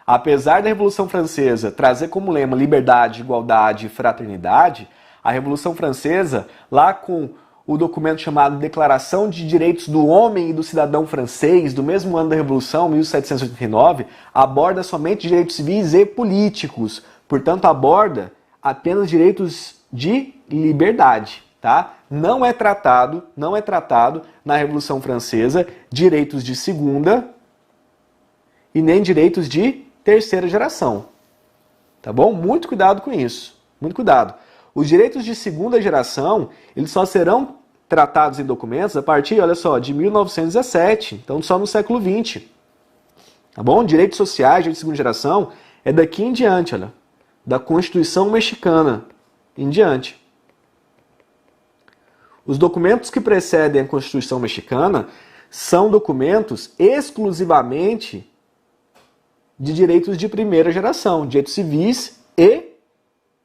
Speaker 10: Apesar da Revolução Francesa trazer como lema liberdade, igualdade e fraternidade, a Revolução Francesa, lá com o documento chamado Declaração de Direitos do Homem e do Cidadão Francês, do mesmo ano da Revolução, 1789, aborda somente direitos civis e políticos. Portanto, aborda apenas direitos de liberdade. Tá? Não é tratado na Revolução Francesa direitos de segunda e nem direitos de terceira geração. Tá bom? Muito cuidado com isso. Muito cuidado. Os direitos de segunda geração, eles só serão tratados em documentos a partir, olha só, de 1917. Então, só no século XX. Tá bom? Direitos sociais, direitos de segunda geração, é daqui em diante, olha. Da Constituição Mexicana em diante. Os documentos que precedem a Constituição Mexicana são documentos exclusivamente de direitos de primeira geração, direitos civis e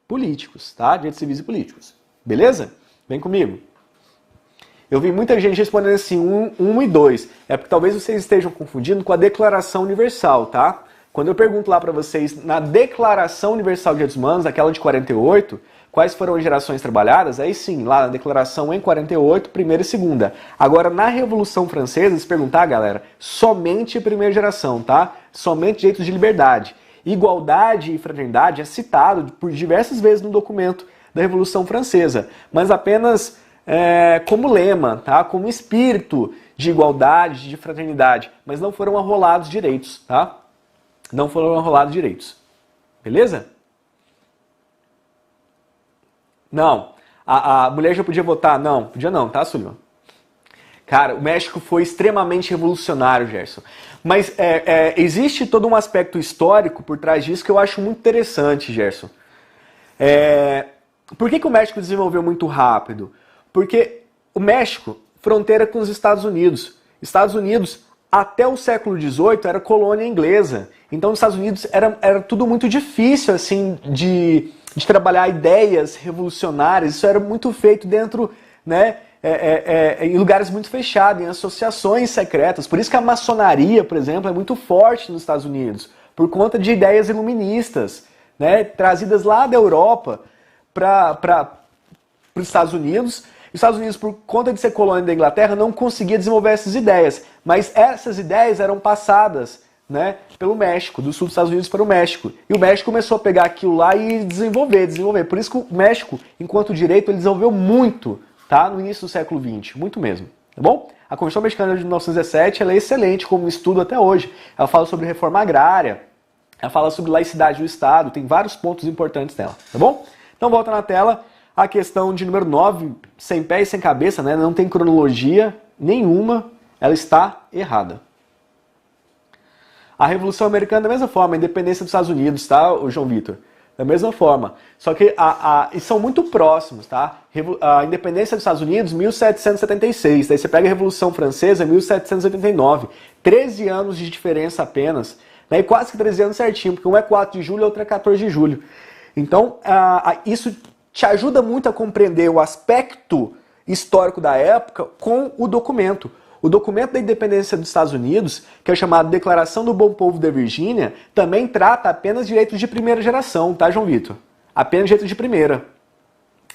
Speaker 10: políticos, tá? Direitos civis e políticos. Beleza? Vem comigo. Eu vi muita gente respondendo assim, 1 e 2. É porque talvez vocês estejam confundindo com a Declaração Universal, tá? Quando eu pergunto lá para vocês, na Declaração Universal de Direitos Humanos, aquela de 48, quais foram as gerações trabalhadas? Aí sim, lá na Declaração em 48, primeira e segunda. Agora, na Revolução Francesa, se perguntar, galera, somente primeira geração, tá? Somente direitos de liberdade. Igualdade e fraternidade é citado por diversas vezes no documento da Revolução Francesa, mas apenas como lema, tá? Como espírito de igualdade, de fraternidade, mas não foram arrolados direitos, tá? Não foram arrolados direitos. Beleza? Não. A mulher já podia votar? Não. Podia não, tá, Sullivan? Cara, o México foi extremamente revolucionário, Gerson. Mas existe todo um aspecto histórico por trás disso que eu acho muito interessante, Gerson. Por que o México desenvolveu muito rápido? Porque o México, fronteira com os Estados Unidos. Estados Unidos, até o século XVIII, era colônia inglesa. Então, nos Estados Unidos era tudo muito difícil, assim, de trabalhar ideias revolucionárias. Isso era muito feito dentro, né, em lugares muito fechados, em associações secretas. Por isso que a maçonaria, por exemplo, é muito forte nos Estados Unidos, por conta de ideias iluministas, né, trazidas lá da Europa para os Estados Unidos. Os Estados Unidos, por conta de ser colônia da Inglaterra, não conseguia desenvolver essas ideias. Mas essas ideias eram passadas, né, pelo México, do sul dos Estados Unidos para o México. E o México começou a pegar aquilo lá e desenvolver. Por isso que o México, enquanto direito, ele desenvolveu muito, tá, no início do século XX. Muito mesmo. Tá bom? A Constituição Mexicana de 1917 ela é excelente como estudo até hoje. Ela fala sobre reforma agrária, ela fala sobre laicidade do Estado, tem vários pontos importantes nela. Tá bom? Então volta na tela. A questão de número 9, sem pé e sem cabeça, né? Não tem cronologia nenhuma, ela está errada. A Revolução Americana da mesma forma, a independência dos Estados Unidos, tá, o João Vitor? Da mesma forma. Só que são muito próximos, tá? A independência dos Estados Unidos, 1776. Daí você pega a Revolução Francesa, 1789. 13 anos de diferença apenas. Né? E quase que 13 anos certinho, porque um é 4 de julho e outro é 14 de julho. Então, isso te ajuda muito a compreender o aspecto histórico da época com o documento. O documento da independência dos Estados Unidos, que é chamado Declaração do Bom Povo da Virgínia, também trata apenas direitos de primeira geração, tá, João Vitor? Apenas direitos de primeira.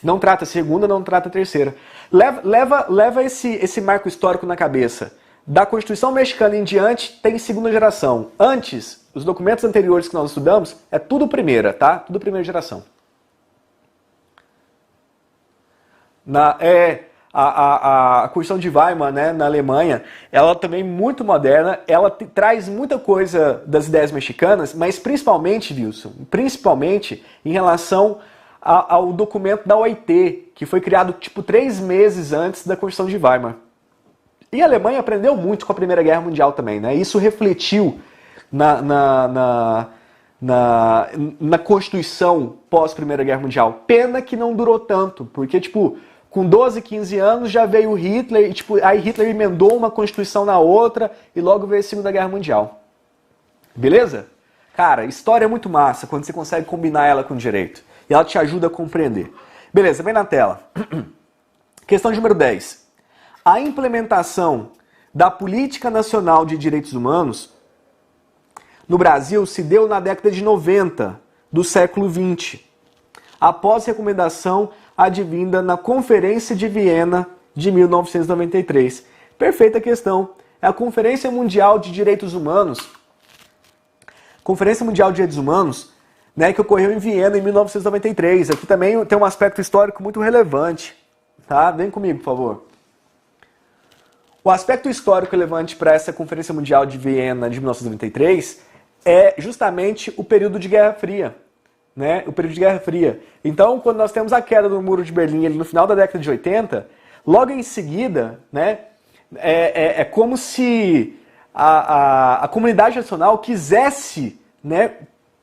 Speaker 10: Não trata segunda, não trata terceira. Leva esse marco histórico na cabeça. Da Constituição Mexicana em diante, tem segunda geração. Antes, os documentos anteriores que nós estudamos, é tudo primeira, tá? Tudo primeira geração. A Constituição de Weimar, né, na Alemanha, ela também é muito moderna, ela traz muita coisa das ideias mexicanas, mas principalmente, Wilson, principalmente em relação ao documento da OIT, que foi criado tipo 3 meses antes da Constituição de Weimar. E a Alemanha aprendeu muito com a Primeira Guerra Mundial também, né? Isso refletiu na Constituição pós-Primeira Guerra Mundial. Pena que não durou tanto, porque, tipo, com 12, 15 anos já veio Hitler, e, tipo, aí Hitler emendou uma Constituição na outra e logo veio a Segunda Guerra Mundial. Beleza? Cara, história é muito massa quando você consegue combinar ela com direito. E ela te ajuda a compreender. Beleza, vem na tela. Questão número 10. A implementação da Política Nacional de Direitos Humanos no Brasil se deu na década de 90 do século XX, após recomendação advinda na Conferência de Viena de 1993. Perfeita questão. É a Conferência Mundial de Direitos Humanos, né, que ocorreu em Viena em 1993. Aqui também tem um aspecto histórico muito relevante. Tá? Vem comigo, por favor. O aspecto histórico relevante para essa Conferência Mundial de Viena de 1993 é justamente o período de Guerra Fria. Né? O período de Guerra Fria. Então, quando nós temos a queda do Muro de Berlim ali no final da década de 80, logo em seguida, né, é como se a comunidade nacional quisesse, né,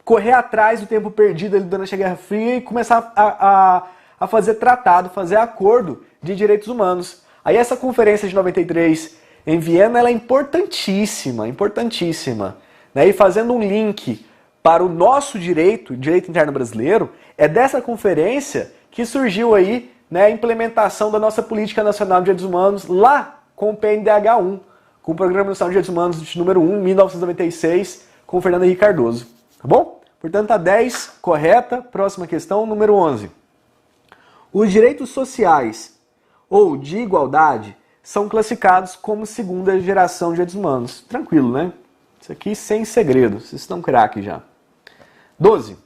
Speaker 10: correr atrás do tempo perdido ali durante a Guerra Fria e começar a fazer tratado, fazer acordo de direitos humanos. Aí essa conferência de 93 em Viena ela é importantíssima, importantíssima. Né? E fazendo um link para o nosso direito interno brasileiro, é dessa conferência que surgiu aí, né, a implementação da nossa Política Nacional de Direitos Humanos lá com o PNDH-1, com o Programa Nacional de Direitos Humanos de número 1, 1996, com Fernando Henrique Cardoso. Tá bom? Portanto, a 10 correta. Próxima questão, número 11. Os direitos sociais ou de igualdade são classificados como segunda geração de direitos humanos. Tranquilo, né? Isso aqui sem segredo. Vocês estão craque já. 12.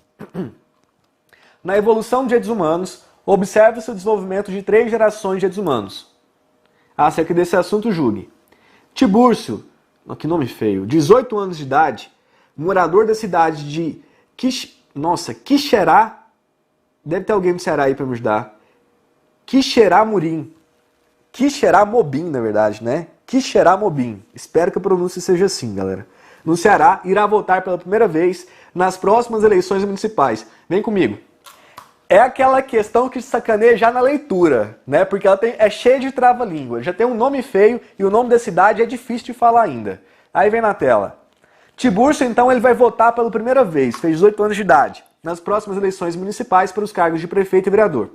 Speaker 10: Na evolução de direitos humanos, observa-se o desenvolvimento de 3 gerações de direitos humanos. Acerca desse assunto, julgue. Tibúrcio, que nome feio, 18 anos de idade, morador da cidade de Quixerá, deve ter alguém do Ceará aí para me ajudar. Quixeramobim, na verdade, né? Quixeramobim. Espero que a pronúncia seja assim, galera. No Ceará, irá votar pela primeira vez nas próximas eleições municipais. Vem comigo. É aquela questão que sacaneia já na leitura, né? Porque ela é cheia de trava-língua. Já tem um nome feio e o nome da cidade é difícil de falar ainda. Aí vem na tela. Tibúrcio, então, ele vai votar pela primeira vez, fez 18 anos de idade, nas próximas eleições municipais para os cargos de prefeito e vereador.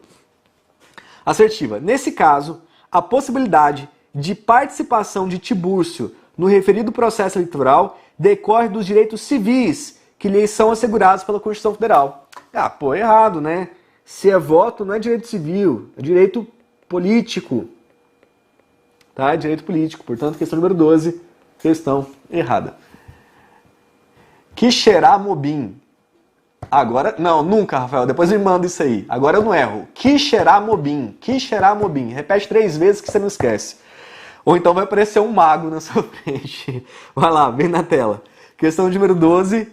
Speaker 10: Assertiva. Nesse caso, a possibilidade de participação de Tibúrcio no referido processo eleitoral decorre dos direitos civis que lhes são assegurados pela Constituição Federal. Ah, pô, errado, né? Se é voto, não é direito civil, é direito político. Tá? É direito político. Portanto, questão número 12, questão errada. Quixeramobim. Agora, não, nunca, Rafael, depois me manda isso aí. Agora eu não erro. Quixeramobim. Repete 3 vezes que você não esquece. Ou então vai aparecer um mago na sua frente. Vai lá, vem na tela. Questão número 12.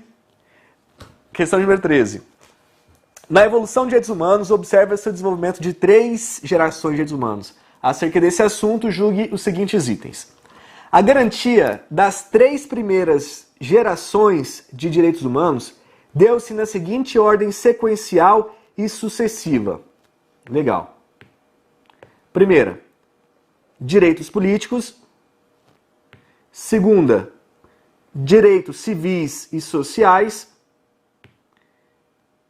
Speaker 10: Questão número 13. Na evolução de direitos humanos, observa-se o desenvolvimento de 3 gerações de direitos humanos. Acerca desse assunto, julgue os seguintes itens. A garantia das 3 primeiras gerações de direitos humanos deu-se na seguinte ordem sequencial e sucessiva. Legal. Primeira, direitos políticos. Segunda, direitos civis e sociais.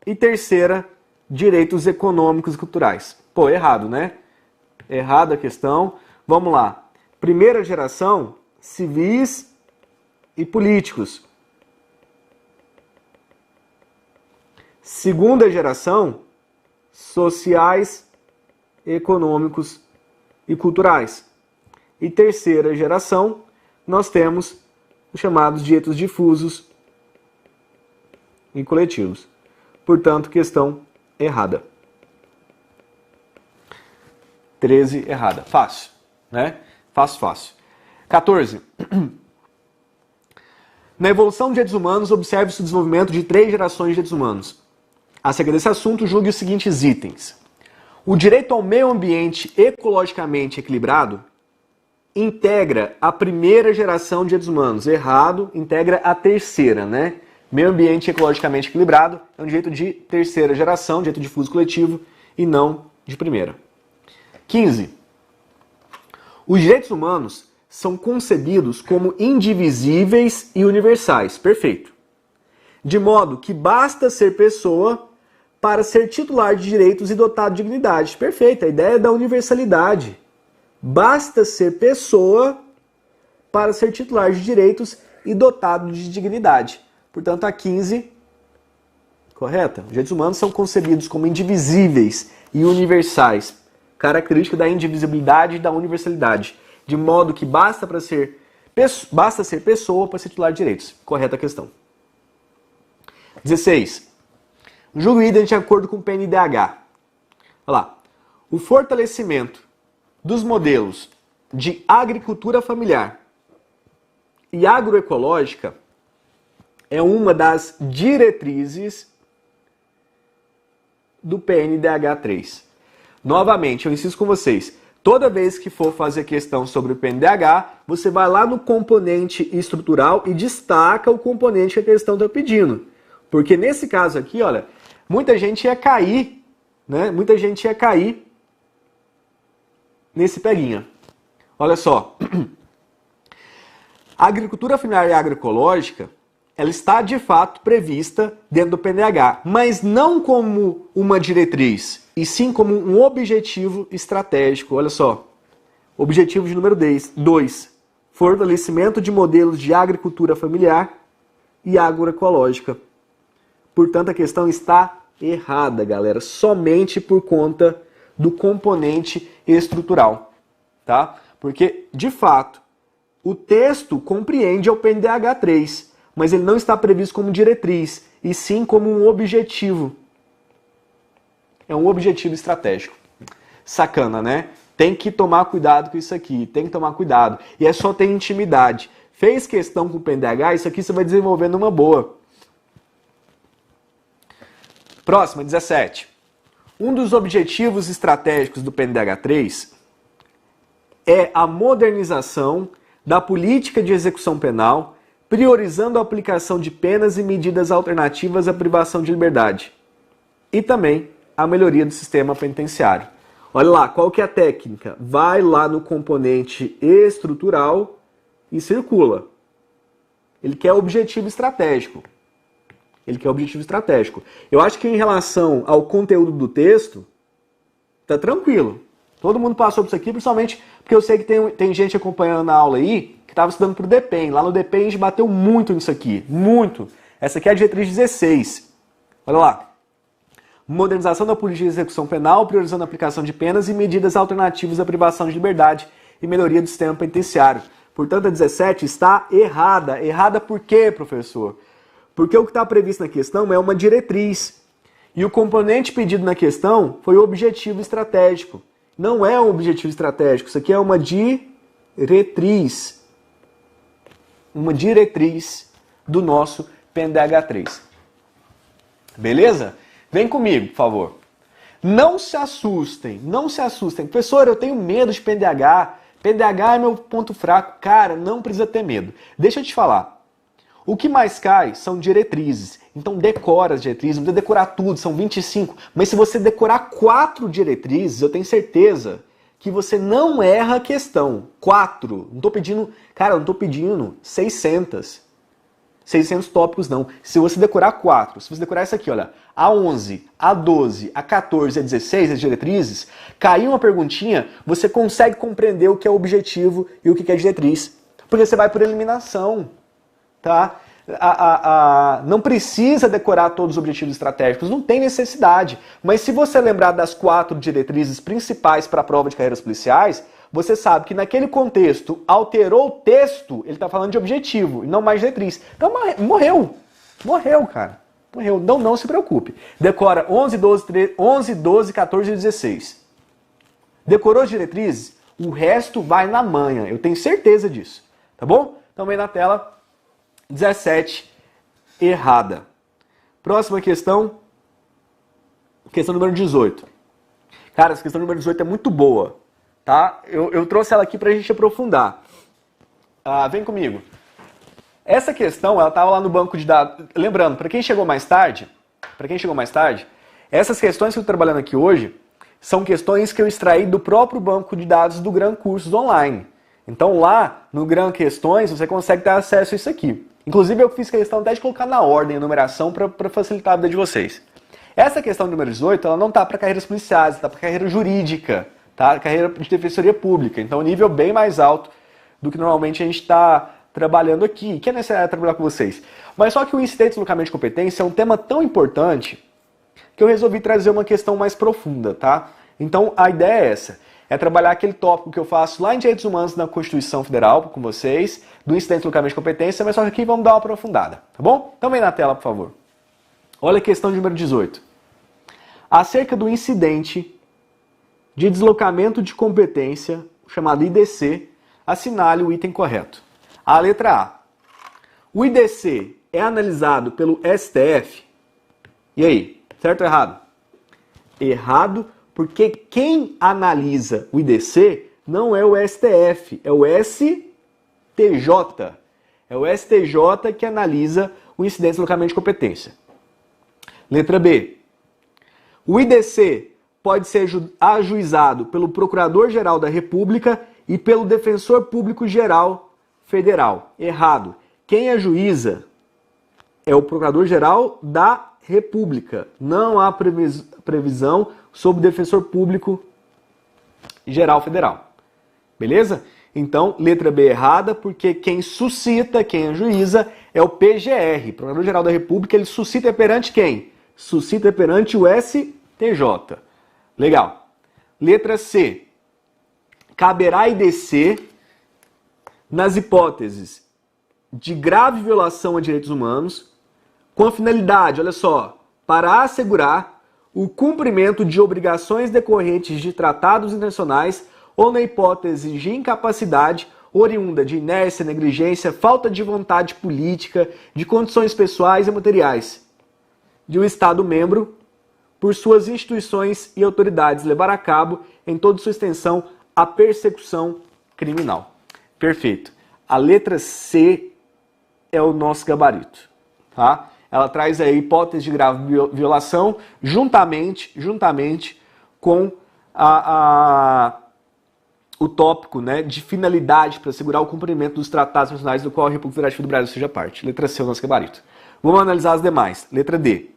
Speaker 10: E terceira, direitos econômicos e culturais. Pô, errado, né? Errada a questão. Vamos lá. Primeira geração, civis e políticos. Segunda geração, sociais, econômicos e culturais. E terceira geração, nós temos os chamados direitos difusos e coletivos. Portanto, questão errada. 13 errada. Fácil, né? Fácil. 14. Na evolução de direitos humanos, observe-se o desenvolvimento de 3 gerações de direitos humanos. Acerca desse assunto, julgue os seguintes itens. O direito ao meio ambiente ecologicamente equilibrado integra a primeira geração de direitos humanos. Errado, integra a terceira, né? Meio ambiente ecologicamente equilibrado é um direito de terceira geração, direito difuso coletivo, e não de primeira. 15. Os direitos humanos são concebidos como indivisíveis e universais. Perfeito. De modo que basta ser pessoa para ser titular de direitos e dotado de dignidade. Perfeito. A ideia é da universalidade. Basta ser pessoa para ser titular de direitos e dotado de dignidade. Portanto, a 15, correta? Os direitos humanos são concebidos como indivisíveis e universais. Característica da indivisibilidade e da universalidade. De modo que basta ser pessoa para ser titular de direitos. Correta a questão. 16. Julgo o item de acordo com o PNDH. Olha lá. O fortalecimento dos modelos de agricultura familiar e agroecológica é uma das diretrizes do PNDH 3. Novamente, eu insisto com vocês, toda vez que for fazer questão sobre o PNDH, você vai lá no componente estrutural e destaca o componente que a questão está pedindo. Porque nesse caso aqui, olha, muita gente ia cair, né? Muita gente ia cair nesse peguinha. Olha só. A agricultura familiar e agroecológica, ela está de fato prevista dentro do PNDH, mas não como uma diretriz, e sim como um objetivo estratégico. Olha só. Objetivo de número 2. Fortalecimento de modelos de agricultura familiar e agroecológica. Portanto, a questão está errada, galera, somente por conta do componente estrutural, tá? Porque, de fato, o texto compreende o PNDH 3, mas ele não está previsto como diretriz, e sim como um objetivo. É um objetivo estratégico. Sacana, né? Tem que tomar cuidado com isso aqui, tem que tomar cuidado. E é só ter intimidade. Fez questão com o PNDH, isso aqui você vai desenvolvendo uma boa. Próxima, 17. Um dos objetivos estratégicos do PNDH 3 é a modernização da política de execução penal, priorizando a aplicação de penas e medidas alternativas à privação de liberdade. E também a melhoria do sistema penitenciário. Olha lá, qual que é a técnica? Vai lá no componente estrutural e circula. Ele quer objetivo estratégico. Eu acho que em relação ao conteúdo do texto, tá tranquilo. Todo mundo passou por isso aqui, principalmente porque eu sei que tem gente acompanhando a aula aí que estava estudando para o DPEM. Lá no DPEM a gente bateu muito nisso aqui. Muito. Essa aqui é a diretriz 16. Olha lá. Modernização da política de execução penal, priorizando a aplicação de penas e medidas alternativas à privação de liberdade e melhoria do sistema penitenciário. Portanto, a 17 está errada. Errada por quê, professor? Porque o que está previsto na questão é uma diretriz. E o componente pedido na questão foi o objetivo estratégico. Não é um objetivo estratégico, isso aqui é uma diretriz. Uma diretriz do nosso PNDH 3. Beleza? Vem comigo, por favor. Não se assustem. Professor, eu tenho medo de PNDH. PNDH é meu ponto fraco. Cara, não precisa ter medo. Deixa eu te falar. O que mais cai são diretrizes. Então decora as diretrizes, não precisa decorar tudo, são 25. Mas se você decorar 4 diretrizes, eu tenho certeza que você não erra a questão. 4. Não tô pedindo, cara, eu não tô pedindo 600 tópicos não. Se você decorar 4, se você decorar essa aqui, olha, A11, A12, A14 e A16, as diretrizes, caiu uma perguntinha, você consegue compreender o que é objetivo e o que é diretriz. Porque você vai por eliminação. Tá? Não precisa decorar todos os objetivos estratégicos, não tem necessidade. Mas se você lembrar das 4 diretrizes principais para a prova de carreiras policiais, você sabe que naquele contexto alterou o texto, ele está falando de objetivo e não mais diretriz. Então morreu. Morreu, cara. Morreu. Não se preocupe. Decora 11, 12, 14 e 16. Decorou as diretrizes? O resto vai na manha. Eu tenho certeza disso. Tá bom? Também na tela 17, errada. Próxima questão. Questão número 18. Cara, essa questão número 18 é muito boa. Tá? Eu trouxe ela aqui pra gente aprofundar. Vem comigo. Essa questão, ela estava lá no banco de dados. Lembrando, para quem chegou mais tarde, essas questões que eu estou trabalhando aqui hoje são questões que eu extraí do próprio banco de dados do Gran Cursos Online. Então lá no Gran Questões você consegue ter acesso a isso aqui. Inclusive eu fiz questão até de colocar na ordem a numeração para facilitar a vida de vocês. Essa questão número 18, ela não está para carreiras policiais, está para carreira jurídica, tá? Carreira de defensoria pública. Então nível bem mais alto do que normalmente a gente está trabalhando aqui, que é necessário trabalhar com vocês. Mas só que o incidente de deslocamento de competência é um tema tão importante que eu resolvi trazer uma questão mais profunda, tá? Então a ideia é essa, é trabalhar aquele tópico que eu faço lá em Direitos Humanos na Constituição Federal com vocês, do incidente de deslocamento de competência, mas só que aqui vamos dar uma aprofundada, tá bom? Então vem na tela, por favor. Olha a questão número 18. Acerca do incidente de deslocamento de competência, chamado IDC, assinale o item correto. A letra A. O IDC é analisado pelo STF? E aí, certo ou errado? Errado, porque quem analisa o IDC não é o STF, é o STJ. É o STJ que analisa o incidente de deslocamento de competência. Letra B. O IDC pode ser ajuizado pelo Procurador-Geral da República e pelo Defensor Público Geral Federal. Errado. Quem ajuiza é o Procurador-Geral da República. Não há previsão sobre o Defensor Público Geral Federal. Beleza? Então, letra B errada, porque quem suscita, quem ajuiza, é o PGR. Procurador-Geral da República, ele suscita perante quem? Suscita perante o STJ. Legal. Letra C. Caberá IDC nas hipóteses de grave violação a direitos humanos, com a finalidade, olha só, para assegurar o cumprimento de obrigações decorrentes de tratados internacionais ou na hipótese de incapacidade oriunda de inércia, negligência, falta de vontade política, de condições pessoais e materiais de um Estado-membro, por suas instituições e autoridades levar a cabo, em toda sua extensão, a persecução criminal. Perfeito. A letra C é o nosso gabarito, tá? Ela traz a hipótese de grave violação juntamente com o tópico, né, de finalidade para assegurar o cumprimento dos tratados nacionais do qual a República Federativa do Brasil seja parte. Letra C é o nosso gabarito. Vamos analisar as demais. Letra D.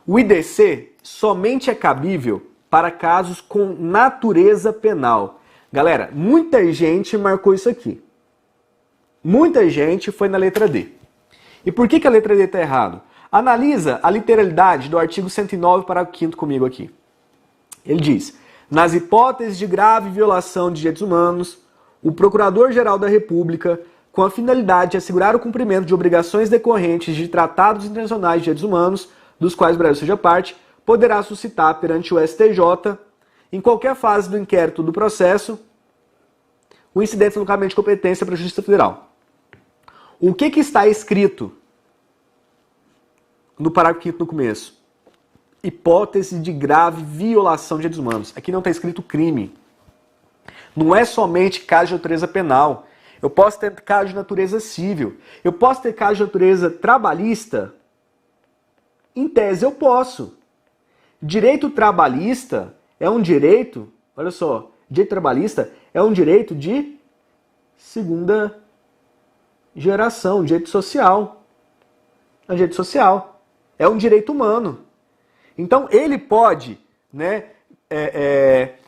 Speaker 10: O IDC somente é cabível para casos com natureza penal. Galera, muita gente marcou isso aqui. Muita gente foi na letra D. E por que a letra D está errado? Analisa a literalidade do artigo 109, parágrafo 5º comigo aqui. Ele diz: nas hipóteses de grave violação de direitos humanos, o Procurador-Geral da República, com a finalidade de assegurar o cumprimento de obrigações decorrentes de tratados internacionais de direitos humanos, dos quais o Brasil seja parte, poderá suscitar perante o STJ, em qualquer fase do inquérito do processo, o incidente de deslocamento de competência para a Justiça Federal. O que está escrito no parágrafo 5º no começo? Hipótese de grave violação de direitos humanos. Aqui não está escrito crime. Não é somente caso de natureza penal. Eu posso ter caso de natureza civil. Eu posso ter caso de natureza trabalhista. Em tese eu posso. Direito trabalhista é um direito, olha só, direito trabalhista é um direito de segunda geração, direito social. É um direito social. É um direito humano. Então ele pode, né,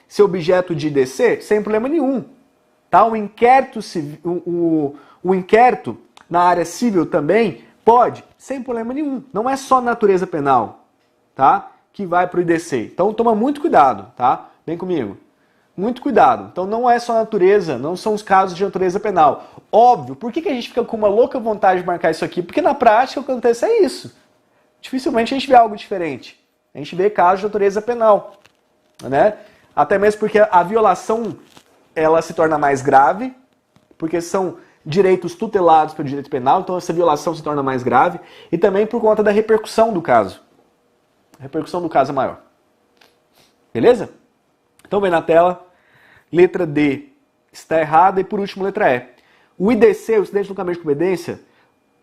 Speaker 10: ser objeto de IDC sem problema nenhum. Tá? O inquérito na área civil também pode, sem problema nenhum. Não é só natureza penal, tá, que vai para o IDC. Então toma muito cuidado, tá? Vem comigo. Muito cuidado. Então não é só natureza, não são os casos de natureza penal. Óbvio, por que a gente fica com uma louca vontade de marcar isso aqui? Porque na prática o que acontece é isso. Dificilmente a gente vê algo diferente. A gente vê casos de natureza penal, né? Até mesmo porque a violação ela se torna mais grave, porque são direitos tutelados pelo direito penal, então essa violação se torna mais grave, e também por conta da repercussão do caso. A repercussão do caso é maior. Beleza? Então vem na tela, letra D está errada e por último letra E. O IDC, o incidente de deslocamento de competência,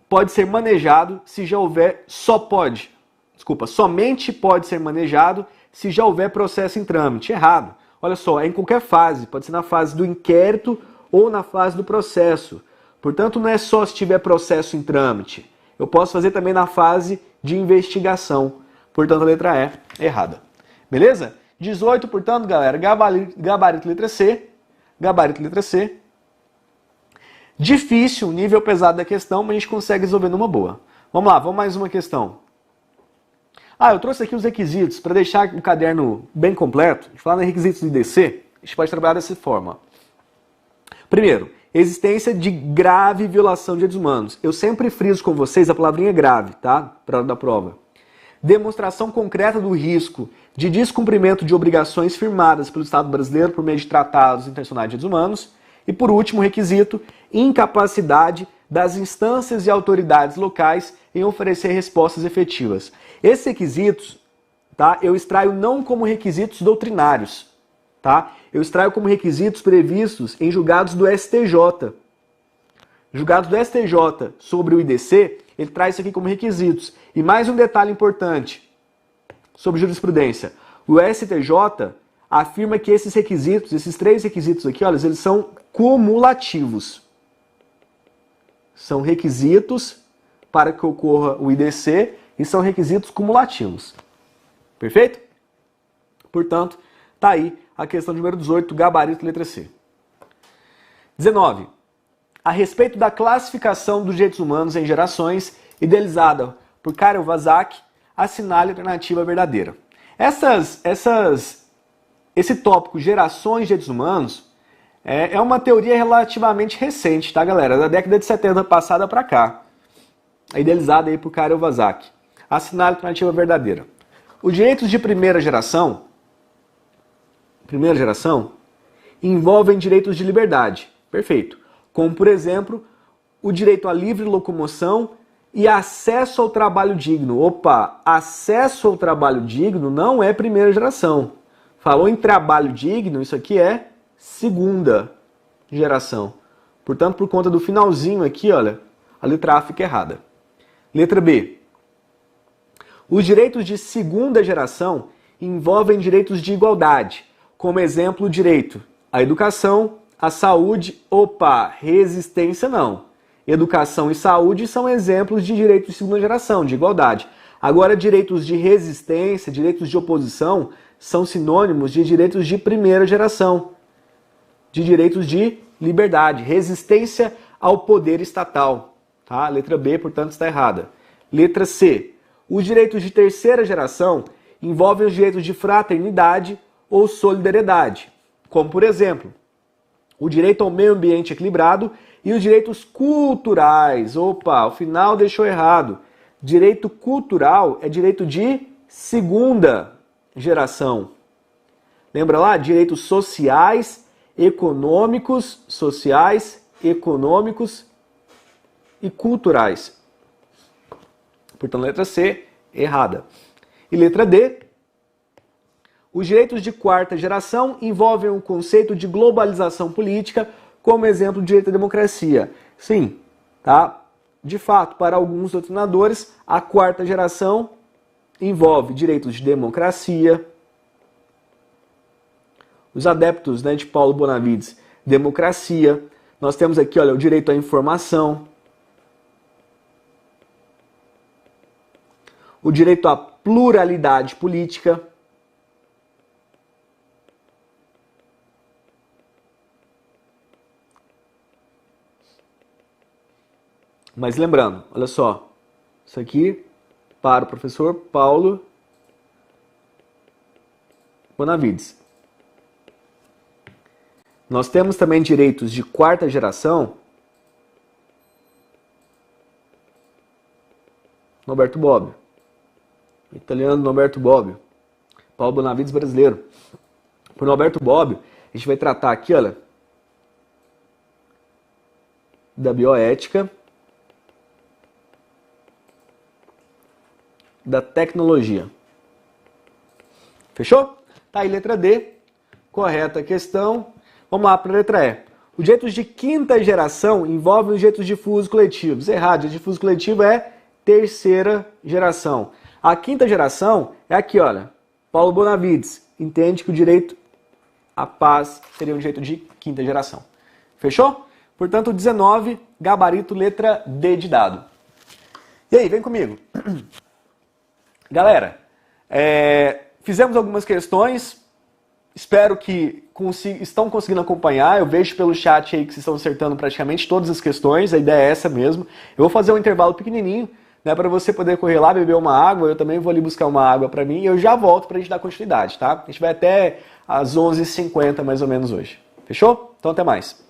Speaker 10: pode ser manejado se já houver, somente pode ser manejado se já houver processo em trâmite. Errado. Olha só, é em qualquer fase, pode ser na fase do inquérito ou na fase do processo. Portanto, não é só se tiver processo em trâmite. Eu posso fazer também na fase de investigação. Portanto, a letra E é errada. Beleza? 18, portanto, galera, gabarito letra C. Gabarito letra C. Difícil, nível pesado da questão, mas a gente consegue resolver numa boa. Vamos lá, vamos mais uma questão. Eu trouxe aqui os requisitos para deixar o caderno bem completo. A gente fala em requisitos do IDC, a gente pode trabalhar dessa forma. Primeiro, existência de grave violação de direitos humanos. Eu sempre friso com vocês a palavrinha grave, tá? Para a hora da prova. Demonstração concreta do risco de descumprimento de obrigações firmadas pelo Estado brasileiro por meio de tratados internacionais de direitos humanos. E por último, requisito, incapacidade das instâncias e autoridades locais em oferecer respostas efetivas. Esses requisitos, tá, eu extraio não como requisitos doutrinários, tá? Eu extraio como requisitos previstos em julgados do STJ. Julgados do STJ sobre o IDC, ele traz isso aqui como requisitos. E mais um detalhe importante sobre jurisprudência. O STJ afirma que esses requisitos, esses 3 requisitos aqui, olha, eles são cumulativos. São requisitos para que ocorra o IDC e são requisitos cumulativos. Perfeito? Portanto, tá aí a questão número 18, gabarito letra C. 19. A respeito da classificação dos direitos humanos em gerações, idealizada por Karel Vazak, assinale a alternativa verdadeira. Esse tópico, gerações de direitos humanos, é uma teoria relativamente recente, tá, galera? Da década de 70 passada para cá. É idealizada aí por Karel Vazak. Assinale a alternativa verdadeira. Os direitos de primeira geração envolvem direitos de liberdade. Perfeito. Como, por exemplo, o direito à livre locomoção e acesso ao trabalho digno. Opa, acesso ao trabalho digno não é primeira geração. Falou em trabalho digno, isso aqui é segunda geração. Portanto, por conta do finalzinho aqui, olha, a letra A fica errada. Letra B. Os direitos de segunda geração envolvem direitos de igualdade. Como exemplo, o direito à educação, à saúde, resistência não. Educação e saúde são exemplos de direitos de segunda geração, de igualdade. Agora, direitos de resistência, direitos de oposição, são sinônimos de direitos de primeira geração, de direitos de liberdade, resistência ao poder estatal. Tá? Letra B, portanto, está errada. Letra C. Os direitos de terceira geração envolvem os direitos de fraternidade ou solidariedade, como, por exemplo, o direito ao meio ambiente equilibrado e os direitos culturais. O final deixou errado. Direito cultural é direito de segunda geração. Lembra lá? Direitos sociais, econômicos e culturais. Portanto, letra C, errada. E letra D. Os direitos de quarta geração envolvem o conceito de globalização política, como exemplo do direito à democracia. Sim, tá? De fato, para alguns doutrinadores, a quarta geração envolve direitos de democracia. Os adeptos, né, de Paulo Bonavides, democracia. Nós temos aqui, olha, o direito à informação. O direito à pluralidade política. Mas lembrando, olha só, isso aqui para o professor Paulo Bonavides. Nós temos também direitos de quarta geração. Norberto Bobbio. Italiano Norberto Bobbio. Paulo Bonavides brasileiro. Por Norberto Bobbio, a gente vai tratar aqui, olha, da bioética, da tecnologia. Fechou? Tá aí, letra D. Correta a questão. Vamos lá para a letra E. Os direitos de quinta geração envolvem os direitos difusos coletivos. Errado, direito difuso coletivo é terceira geração. A quinta geração é aqui, olha. Paulo Bonavides entende que o direito à paz seria um direito de quinta geração. Fechou? Portanto, 19, gabarito, letra D de dado. E aí, vem comigo. Galera, fizemos algumas questões. Espero que estão conseguindo acompanhar. Eu vejo pelo chat aí que vocês estão acertando praticamente todas as questões. A ideia é essa mesmo. Eu vou fazer um intervalo pequenininho, né, para você poder correr lá, beber uma água. Eu também vou ali buscar uma água para mim e eu já volto para a gente dar continuidade, tá? A gente vai até às 11h50 mais ou menos hoje. Fechou? Então até mais.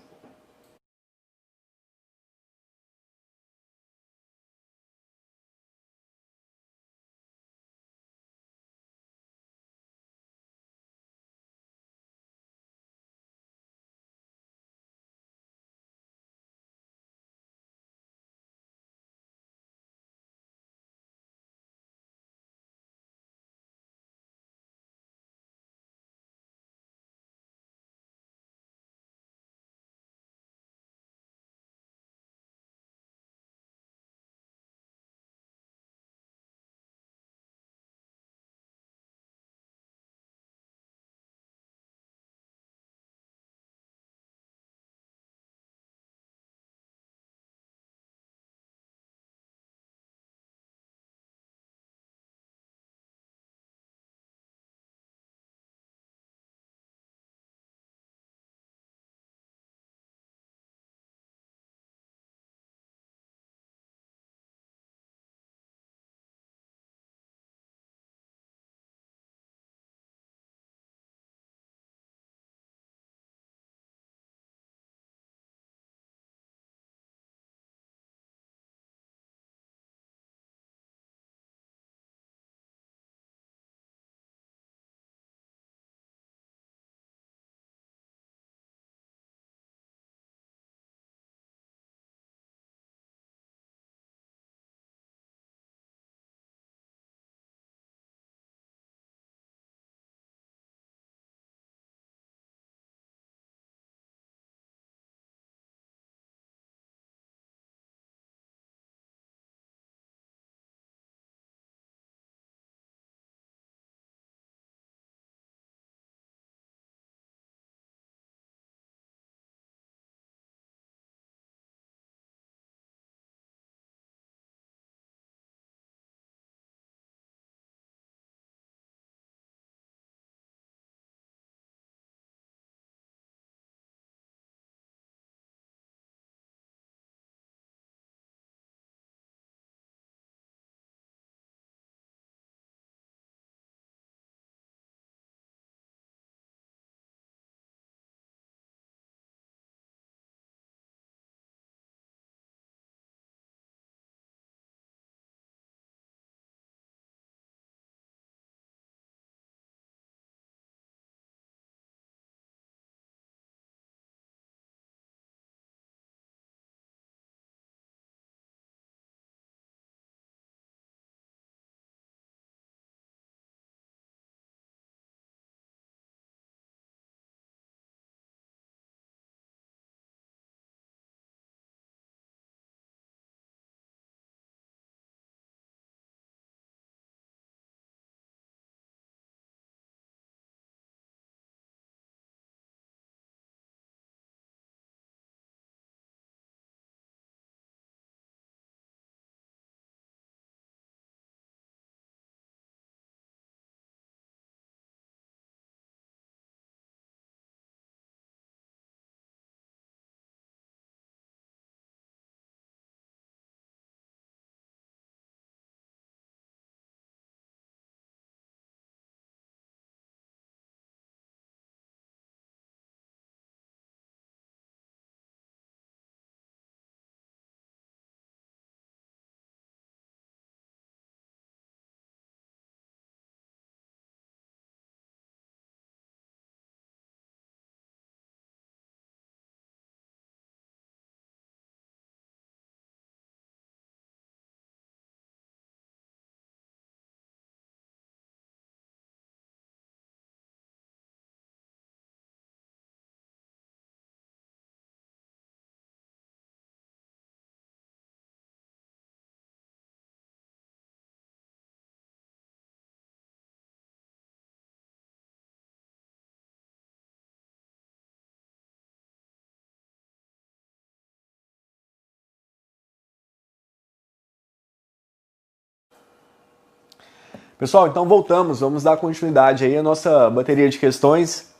Speaker 10: Pessoal, então voltamos, vamos dar continuidade aí à nossa bateria de questões,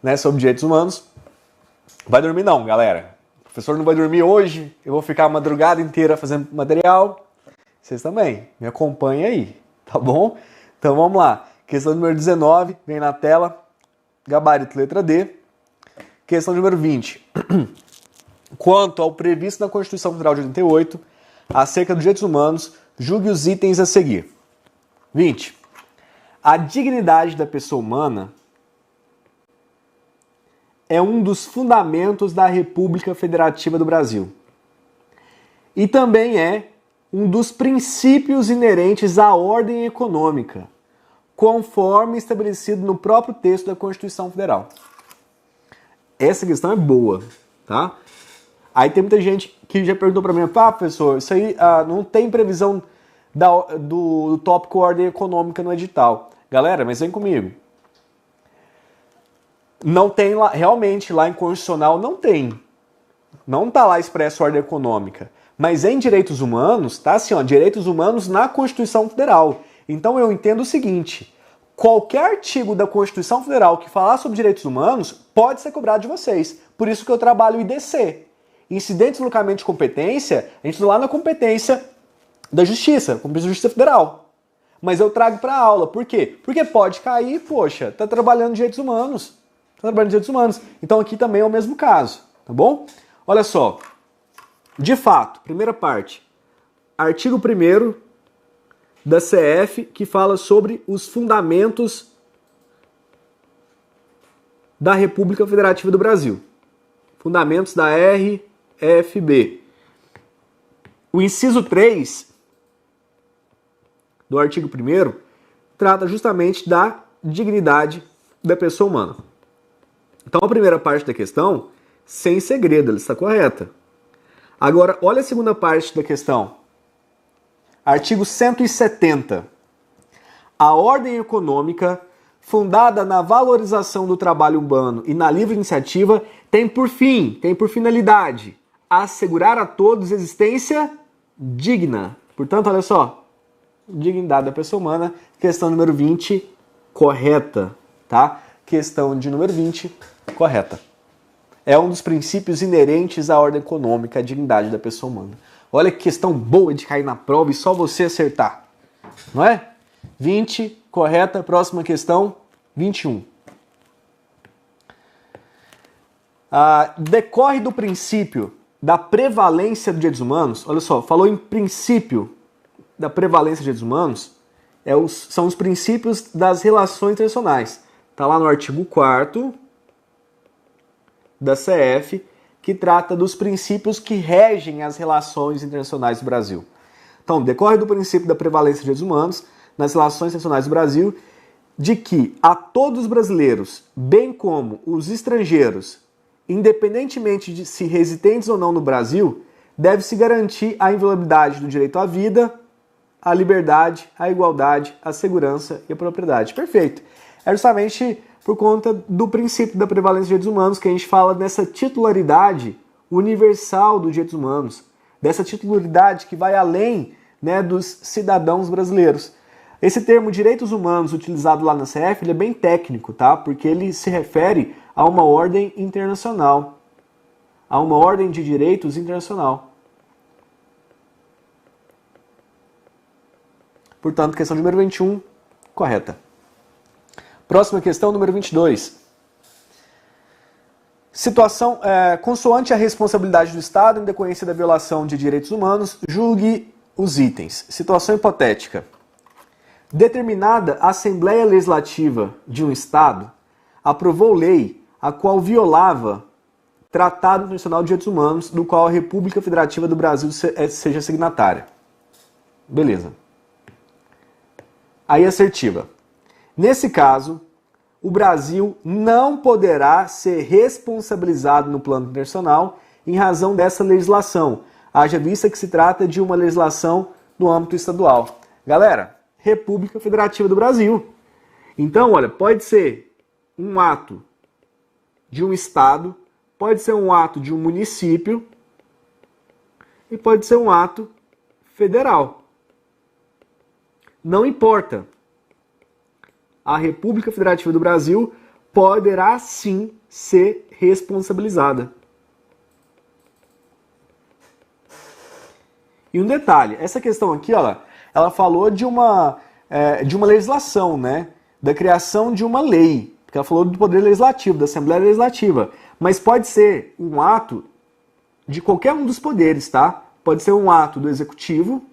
Speaker 10: né, sobre direitos humanos. Vai dormir não, galera. O professor não vai dormir hoje, eu vou ficar a madrugada inteira fazendo material. Vocês também, me acompanhem aí, tá bom? Então vamos lá. Questão número 19, vem na tela, gabarito letra D. Questão número 20. Quanto ao previsto na Constituição Federal de 88, acerca dos direitos humanos, julgue os itens a seguir. 20. A dignidade da pessoa humana é um dos fundamentos da República Federativa do Brasil. E também é um dos princípios inerentes à ordem econômica, conforme estabelecido no próprio texto da Constituição Federal. Essa questão é boa, tá? Aí tem muita gente que já perguntou para mim, professor, isso aí não tem previsão do tópico ordem econômica no edital. Galera, mas vem comigo. Não tem lá, realmente lá em constitucional não tem. Não tá lá expresso ordem econômica. Mas em direitos humanos, tá assim, ó, direitos humanos na Constituição Federal. Então eu entendo o seguinte, qualquer artigo da Constituição Federal que falar sobre direitos humanos pode ser cobrado de vocês. Por isso que eu trabalho o IDC. Incidente de deslocamento de competência, a gente está lá na competência da Justiça, competência da Justiça Federal. Mas eu trago para a aula. Por quê? Porque pode cair, poxa, tá trabalhando direitos humanos. Tá trabalhando direitos humanos. Então aqui também é o mesmo caso, tá bom? Olha só. De fato, primeira parte. Artigo 1º da CF, que fala sobre os fundamentos da República Federativa do Brasil. Fundamentos da RFB. O inciso 3 do artigo 1º trata justamente da dignidade da pessoa humana. Então a primeira parte da questão, sem segredo, ela está correta. Agora, olha a segunda parte da questão. Artigo 170. A ordem econômica, fundada na valorização do trabalho humano e na livre iniciativa, tem por finalidade, assegurar a todos existência digna. Portanto, olha só, dignidade da pessoa humana, questão número 20, correta, tá? Questão de número 20, correta. É um dos princípios inerentes à ordem econômica, a dignidade da pessoa humana. Olha que questão boa de cair na prova e só você acertar, não é? 20, correta. Próxima questão, 21. Decorre do princípio da prevalência dos direitos humanos, olha só, falou em princípio da prevalência dos direitos humanos, são os princípios das relações internacionais. Está lá no artigo 4º da CF, que trata dos princípios que regem as relações internacionais do Brasil. Então, decorre do princípio da prevalência dos direitos humanos nas relações internacionais do Brasil, de que a todos os brasileiros, bem como os estrangeiros, independentemente de se residentes ou não no Brasil, deve-se garantir a inviolabilidade do direito à vida, à liberdade, à igualdade, à segurança e à propriedade. Perfeito. É justamente por conta do princípio da prevalência dos direitos humanos que a gente fala dessa titularidade universal dos direitos humanos, dessa titularidade que vai além, né, dos cidadãos brasileiros. Esse termo direitos humanos utilizado lá na CF, ele é bem técnico, tá? Porque ele se refere a uma ordem internacional, a uma ordem de direitos internacional. Portanto, questão número 21, correta. Próxima questão, número 22. Situação, consoante a responsabilidade do Estado em decorrência da violação de direitos humanos, julgue os itens. Situação hipotética. Determinada Assembleia Legislativa de um Estado aprovou lei a qual violava Tratado Internacional de Direitos Humanos, do qual a República Federativa do Brasil seja signatária. Beleza. Aí assertiva. Nesse caso, o Brasil não poderá ser responsabilizado no plano internacional em razão dessa legislação, haja vista que se trata de uma legislação no âmbito estadual. Galera, República Federativa do Brasil. Então, olha, pode ser um ato de um estado, pode ser um ato de um município e pode ser um ato federal. Não importa. a República Federativa do Brasil poderá sim ser responsabilizada. E um detalhe, essa questão aqui, ó, ela falou de uma legislação, né? Da criação de uma lei. Porque ela falou do Poder Legislativo, da Assembleia Legislativa. Mas pode ser um ato de qualquer um dos poderes, tá? Pode ser um ato do Executivo,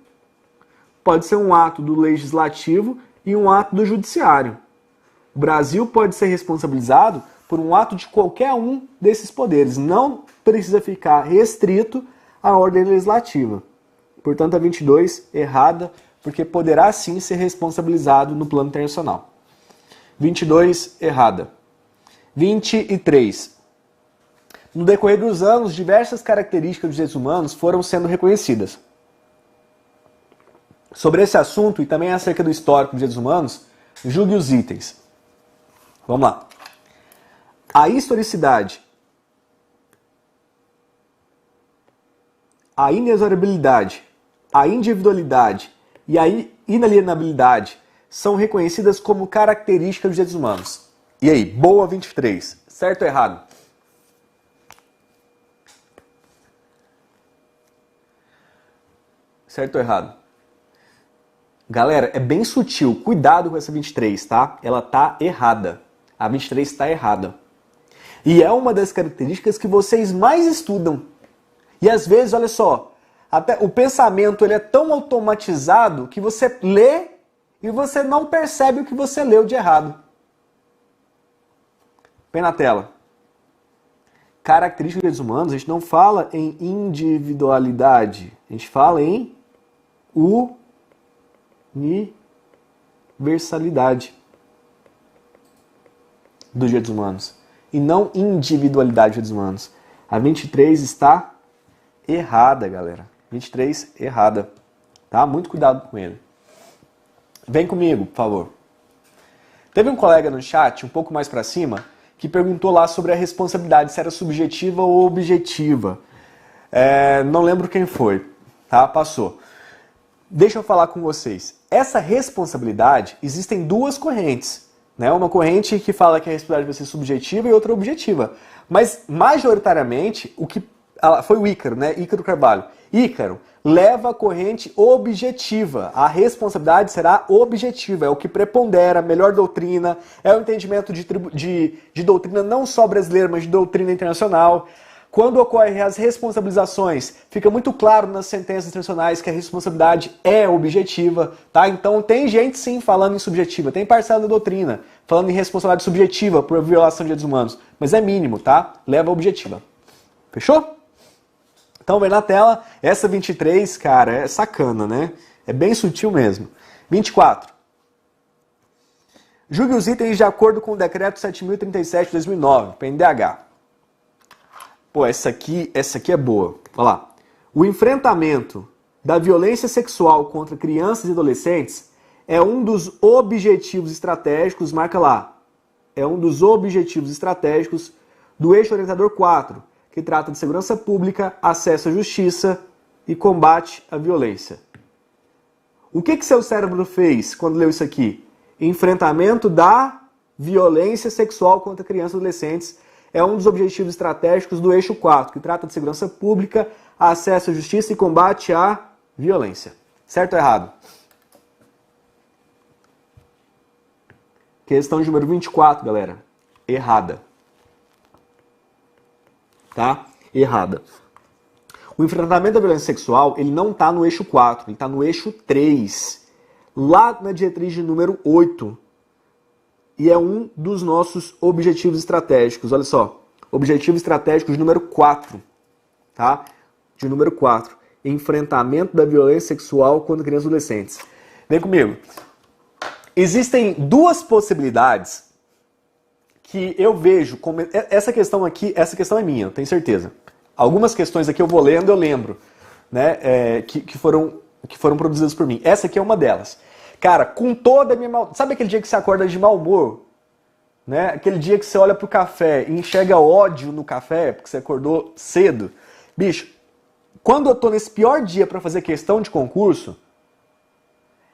Speaker 10: pode ser um ato do Legislativo e um ato do Judiciário. O Brasil pode ser responsabilizado por um ato de qualquer um desses poderes. Não precisa ficar restrito à ordem legislativa. Portanto, a 22, errada, porque poderá sim ser responsabilizado no plano internacional. 22, errada. 23. No decorrer dos anos, diversas características dos direitos humanos foram sendo reconhecidas. Sobre esse assunto e também acerca do histórico dos direitos humanos, julgue os itens. Vamos lá. A historicidade, a inexorabilidade, a individualidade e a inalienabilidade são reconhecidas como características dos direitos humanos. E aí, boa 23, certo ou errado? Certo ou errado? Galera, é bem sutil, cuidado com essa 23, tá? Ela tá errada. A 23 está errada. E é uma das características que vocês mais estudam. E às vezes, olha só, até o pensamento ele é tão automatizado que você lê e você não percebe o que você leu de errado. Põe na tela. Características dos direitos humanos, a gente não fala em individualidade, a gente fala em universalidade dos direitos humanos e não individualidade dos direitos humanos. A 23 está errada, galera. 23 errada. Tá? Muito cuidado com ele. Vem comigo, por favor. Teve um colega no chat, um pouco mais para cima, que perguntou lá sobre a responsabilidade, se era subjetiva ou objetiva. Não lembro quem foi. Tá? Passou. Deixa eu falar com vocês. Essa responsabilidade, existem duas correntes. Né? Uma corrente que fala que a responsabilidade vai ser subjetiva e outra objetiva. Mas, majoritariamente, foi o Ícaro, né? Ícaro Carvalho. Ícaro leva a corrente objetiva. A responsabilidade será objetiva. É o que prepondera, a melhor doutrina, é o entendimento de doutrina não só brasileira, mas de doutrina internacional. Quando ocorrem as responsabilizações, fica muito claro nas sentenças internacionais que a responsabilidade é objetiva, tá? Então tem gente sim falando em subjetiva, tem parcela da doutrina falando em responsabilidade subjetiva por violação de direitos humanos, mas é mínimo, tá? Leva a objetiva. Fechou? Então vem na tela, essa 23, cara, é sacana, né? É bem sutil mesmo. 24. Julgue os itens de acordo com o decreto 7.037 de 2009, PNDH. Pô, essa aqui é boa. Olha lá. O enfrentamento da violência sexual contra crianças e adolescentes é um dos objetivos estratégicos, marca lá, é um dos objetivos estratégicos do Eixo Orientador 4, que trata de segurança pública, acesso à justiça e combate à violência. O que seu cérebro fez quando leu isso aqui? Enfrentamento da violência sexual contra crianças e adolescentes é um dos objetivos estratégicos do Eixo 4, que trata de segurança pública, acesso à justiça e combate à violência. Certo ou errado? Questão de número 24, galera. Errada. Tá? Errada. O enfrentamento da violência sexual, ele não está no Eixo 4, ele está no Eixo 3. Lá na diretriz de número 8. E é um dos nossos objetivos estratégicos. Olha só, objetivo estratégico de número 4, tá? De número 4, enfrentamento da violência sexual contra crianças e adolescentes. Vem comigo. Existem duas possibilidades que eu vejo como... Essa questão aqui, essa questão é minha, eu tenho certeza. Algumas questões aqui eu vou lendo, eu lembro, né? Que foram produzidas por mim. Essa aqui é uma delas. Cara, com toda a minha mal... Sabe aquele dia que você acorda de mau humor? Né? Aquele dia que você olha pro café e enxerga ódio no café, porque você acordou cedo. Bicho, quando eu tô nesse pior dia para fazer questão de concurso,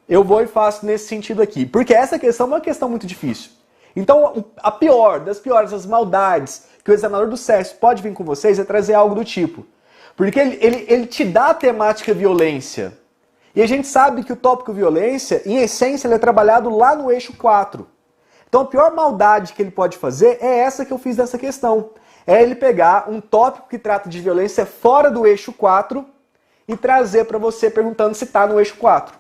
Speaker 10: eu vou e faço nesse sentido aqui. Porque essa questão é uma questão muito difícil. Então, a pior das piores, as maldades que o examinador do SESC pode vir com vocês é trazer algo do tipo. Porque ele te dá a temática violência. E a gente sabe que o tópico violência, em essência, ele é trabalhado lá no eixo 4. Então, a pior maldade que ele pode fazer é essa que eu fiz dessa questão. É ele pegar um tópico que trata de violência fora do eixo 4 e trazer para você perguntando se está no eixo 4.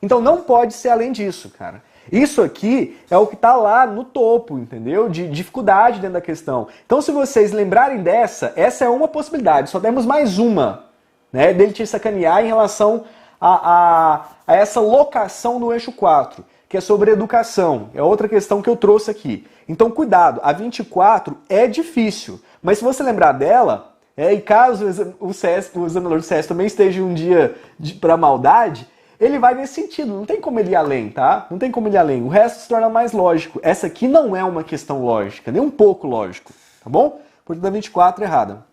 Speaker 10: Então, não pode ser além disso, cara. Isso aqui é o que está lá no topo, entendeu? De dificuldade dentro da questão. Então, se vocês lembrarem dessa, essa é uma possibilidade. Só temos mais uma, né? Dele te sacanear em relação a essa locação no eixo 4, que é sobre educação. É outra questão que eu trouxe aqui. Então, cuidado. A 24 é difícil. Mas se você lembrar dela, e caso o examinador do SESC também esteja um dia para maldade, ele vai nesse sentido, não tem como ele ir além, tá? Não tem como ele ir além. O resto se torna mais lógico. Essa aqui não é uma questão lógica, nem um pouco lógico, tá bom? Portanto, a 24 é errada.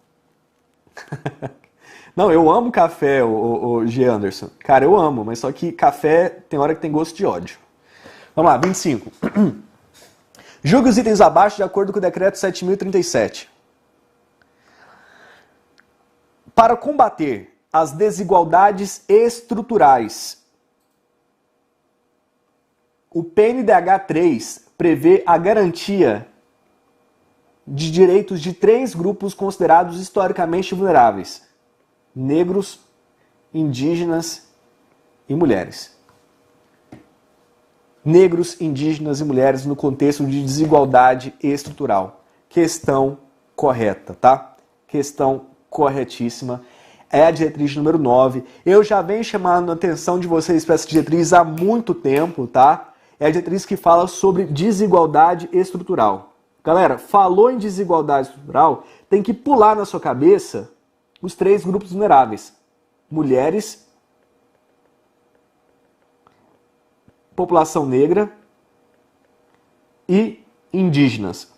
Speaker 10: Não, eu amo café, o G. Anderson. Cara, eu amo, mas só que café tem hora que tem gosto de ódio. Vamos lá, 25. Julgue os itens abaixo de acordo com o decreto 7.037. Para combater as desigualdades estruturais, o PNDH 3 prevê a garantia de direitos de 3 grupos considerados historicamente vulneráveis: negros, indígenas e mulheres. Negros, indígenas e mulheres no contexto de desigualdade estrutural. Questão correta, tá? Questão corretíssima. É a diretriz número 9. Eu já venho chamando a atenção de vocês para essa diretriz há muito tempo, tá? É a diretriz que fala sobre desigualdade estrutural. Galera, falou em desigualdade estrutural, tem que pular na sua cabeça os 3 grupos vulneráveis: mulheres, população negra e indígenas.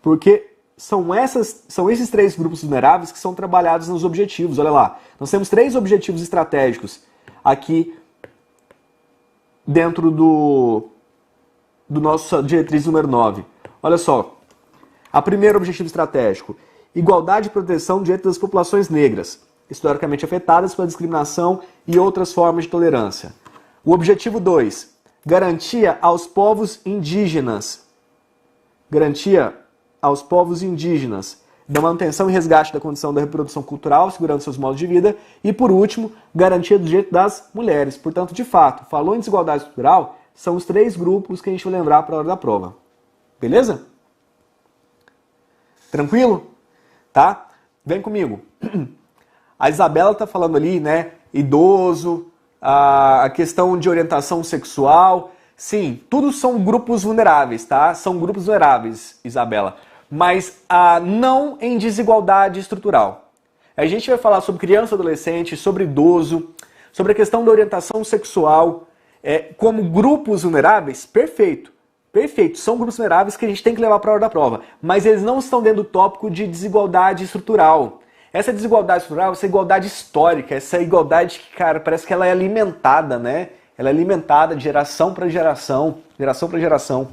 Speaker 10: Porque são esses 3 grupos vulneráveis que são trabalhados nos objetivos. Olha lá, nós temos 3 objetivos estratégicos aqui dentro do nosso diretriz número 9. Olha só, a primeiro objetivo estratégico: igualdade e proteção do direito das populações negras, historicamente afetadas pela discriminação e outras formas de tolerância. O objetivo 2, garantia aos povos indígenas. Garantia aos povos indígenas da manutenção e resgate da condição da reprodução cultural, segurando seus modos de vida. E, por último, garantia do direito das mulheres. Portanto, de fato, falou em desigualdade estrutural, são os 3 grupos que a gente vai lembrar para a hora da prova. Beleza? Tranquilo? Tá? Vem comigo. A Isabela está falando ali, né? Idoso, a questão de orientação sexual. Sim, tudo são grupos vulneráveis, tá? São grupos vulneráveis, Isabela. Mas não em desigualdade estrutural. A gente vai falar sobre criança e adolescente, sobre idoso, sobre a questão da orientação sexual, como grupos vulneráveis. Perfeito, perfeito. São grupos vulneráveis que a gente tem que levar para a hora da prova. Mas eles não estão dentro do tópico de desigualdade estrutural. Essa desigualdade estrutural, essa igualdade histórica, essa igualdade que, cara, parece que ela é alimentada, né? Ela é alimentada de geração para geração, geração para geração.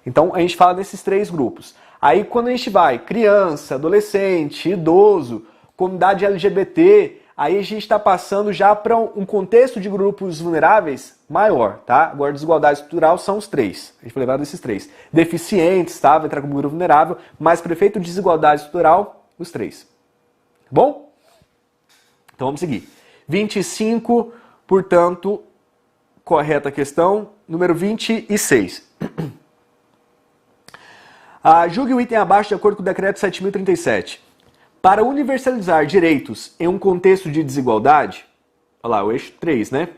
Speaker 10: Então a gente fala desses 3 grupos. Aí quando a gente vai criança, adolescente, idoso, comunidade LGBT, aí a gente está passando já para um contexto de grupos vulneráveis maior, tá? Agora desigualdade estrutural são os 3. A gente vai lembrar desses 3. Deficientes, tá? Vai entrar como grupo vulnerável, mas prefeito de desigualdade estrutural, os 3. Bom? Então vamos seguir. 25, portanto, correta a questão. Número 26. Julgue o item abaixo de acordo com o decreto 7.037. Para universalizar direitos em um contexto de desigualdade, olha lá, o eixo 3, né?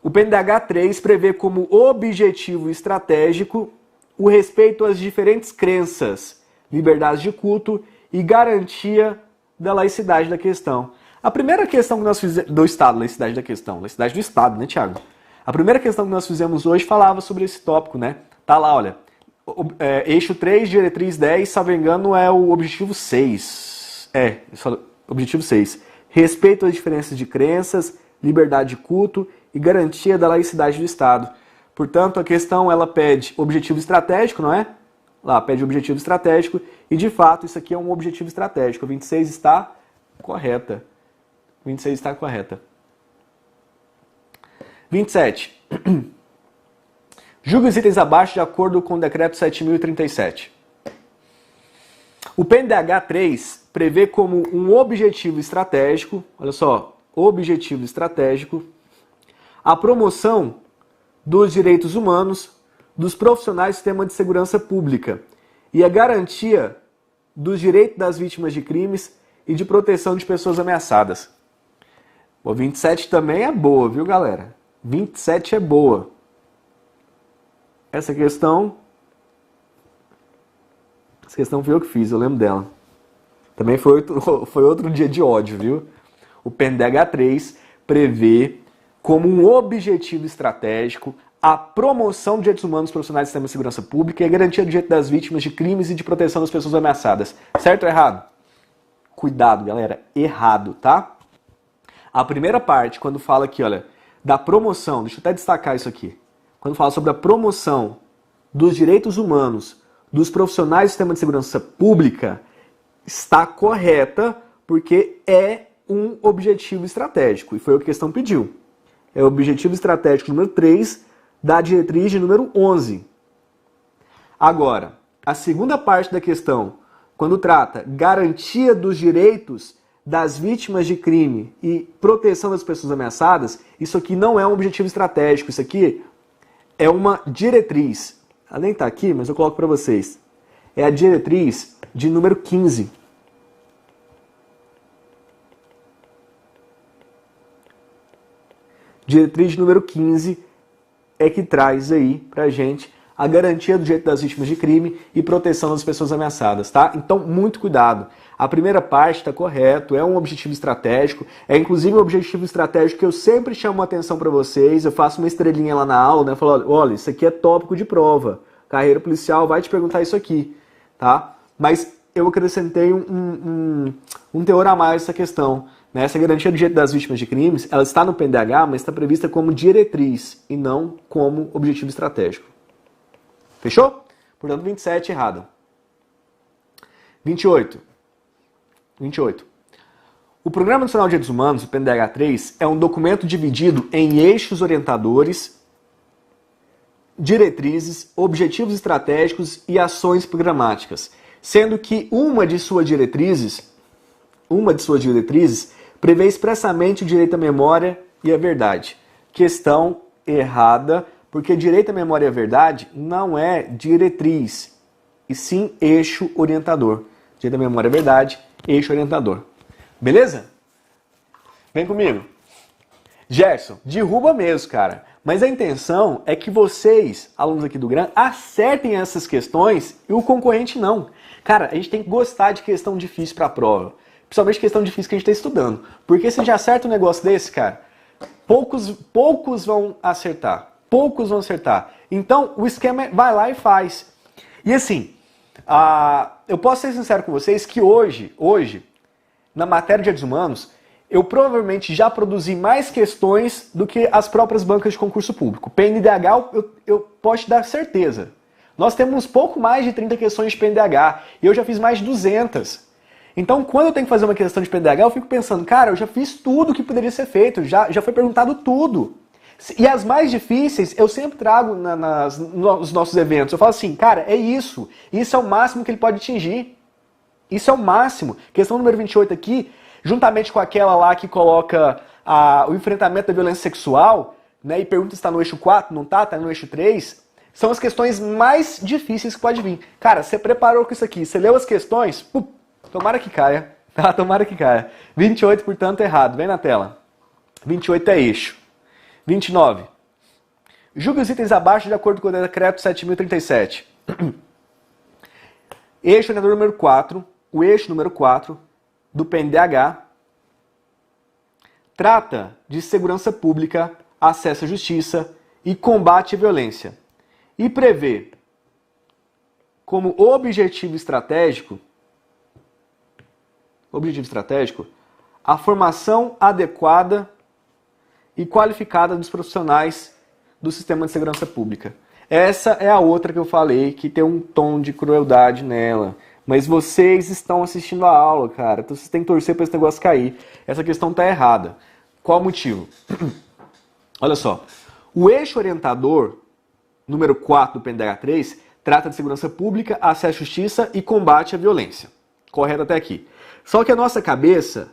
Speaker 10: O PNDH 3 prevê como objetivo estratégico o respeito às diferentes crenças, liberdades de culto e garantia da laicidade da questão. A primeira questão que nós fizemos do Estado, laicidade da questão, laicidade do Estado, né, Tiago? A primeira questão que nós fizemos hoje falava sobre esse tópico, né? Tá lá, olha, eixo 3, diretriz 10, se não me engano, é o objetivo 6. Objetivo 6. Respeito às diferenças de crenças, liberdade de culto e garantia da laicidade do Estado. Portanto, a questão ela pede objetivo estratégico, não é? Lá, pede objetivo estratégico e, de fato, isso aqui é um objetivo estratégico. A 26 está correta. 26 está correta. 27. Julgue os itens abaixo de acordo com o decreto 7.037. O PNDH 3 prevê como um objetivo estratégico, olha só, objetivo estratégico, a promoção dos direitos humanos dos profissionais do sistema de segurança pública e a garantia dos direitos das vítimas de crimes e de proteção de pessoas ameaçadas. O 27 também é boa, viu, galera? 27 é boa. Essa questão foi eu que fiz, eu lembro dela. Também foi outro dia de ódio, viu? O PNDH 3 prevê como um objetivo estratégico a promoção de direitos humanos profissionais do sistema de segurança pública e a garantia do direito das vítimas de crimes e de proteção das pessoas ameaçadas. Certo ou errado? Cuidado, galera. Errado, tá? A primeira parte, quando fala aqui, olha, da promoção, deixa eu até destacar isso aqui. Quando fala sobre a promoção dos direitos humanos dos profissionais do sistema de segurança pública, está correta porque é um objetivo estratégico. E foi o que a questão pediu. É o objetivo estratégico número 3 da diretriz de número 11. Agora, a segunda parte da questão, quando trata garantia dos direitos das vítimas de crime e proteção das pessoas ameaçadas, isso aqui não é um objetivo estratégico, isso aqui é uma diretriz. Ela nem está aqui, mas eu coloco para vocês. É a diretriz de número 15. Diretriz número 15 é que traz aí pra gente a garantia do direito das vítimas de crime e proteção das pessoas ameaçadas, tá? Então, muito cuidado. A primeira parte está correto, é um objetivo estratégico, é inclusive um objetivo estratégico que eu sempre chamo a atenção para vocês, eu faço uma estrelinha lá na aula, né? Falo, olha, isso aqui é tópico de prova, carreira policial vai te perguntar isso aqui, tá? Mas eu acrescentei um teor a mais nessa questão. Essa garantia do direito das vítimas de crimes, ela está no PNDH, mas está prevista como diretriz e não como objetivo estratégico. Fechou? Portanto, 27 errado. 28. O Programa Nacional de Direitos Humanos, o PNDH 3, é um documento dividido em eixos orientadores, diretrizes, objetivos estratégicos e ações programáticas, sendo que uma de suas diretrizes prevê expressamente o direito à memória e à verdade. Questão errada, porque direito à memória e à verdade não é diretriz, e sim eixo orientador. Direito à memória e à verdade, eixo orientador. Beleza? Vem comigo. Gerson, derruba mesmo, cara. Mas a intenção é que vocês, alunos aqui do GRAN, acertem essas questões e o concorrente não. Cara, a gente tem que gostar de questão difícil para a prova. Principalmente questão difícil que a gente está estudando. Porque se a gente acerta um negócio desse, cara, poucos vão acertar. Poucos vão acertar. Então, o esquema é vai lá e faz. E assim, eu posso ser sincero com vocês que hoje, na matéria de direitos humanos, eu provavelmente já produzi mais questões do que as próprias bancas de concurso público. PNDH, eu posso te dar certeza. Nós temos pouco mais de 30 questões de PNDH e eu já fiz mais de 200. Então, quando eu tenho que fazer uma questão de PNDH, eu fico pensando, cara, eu já fiz tudo que poderia ser feito, já foi perguntado tudo. E as mais difíceis, eu sempre trago nos nossos eventos. Eu falo assim, cara, é isso. Isso é o máximo que ele pode atingir. Isso é o máximo. Questão número 28 aqui, juntamente com aquela lá que coloca o enfrentamento da violência sexual, né, e pergunta se está no eixo 4, não está, está no eixo 3, são as questões mais difíceis que pode vir. Cara, você preparou com isso aqui, você leu as questões, tomara que caia, tá? Tomara que caia. 28, portanto, errado. Vem na tela. 28 é eixo. 29. Julgue os itens abaixo de acordo com o decreto 7.037. Eixo orientador número 4, o eixo número 4 do PNDH trata de segurança pública, acesso à justiça e combate à violência. E prevê como objetivo estratégico a formação adequada e qualificada dos profissionais do sistema de segurança pública. Essa é a outra que eu falei, que tem um tom de crueldade nela. Mas vocês estão assistindo a aula, cara. Então vocês têm que torcer para esse negócio cair. Essa questão está errada. Qual o motivo? Olha só. O eixo orientador, número 4 do PNDH 3, trata de segurança pública, acesso à justiça e combate à violência. Correto até aqui. Só que a nossa cabeça,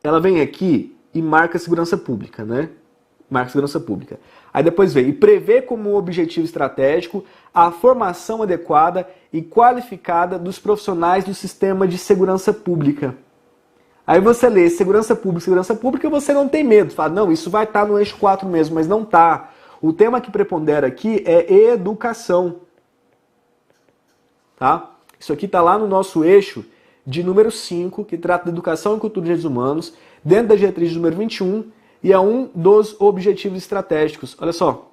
Speaker 10: ela vem aqui e marca segurança pública, né? Marca segurança pública. Aí depois vem e prevê como objetivo estratégico a formação adequada e qualificada dos profissionais do sistema de segurança pública. Aí você lê segurança pública, você não tem medo. Fala, não, isso vai estar no eixo 4 mesmo, mas não está. O tema que prepondera aqui é educação. Tá? Isso aqui está lá no nosso eixo de número 5, que trata de educação e cultura de direitos humanos, dentro da diretriz número 21, e é um dos objetivos estratégicos. Olha só.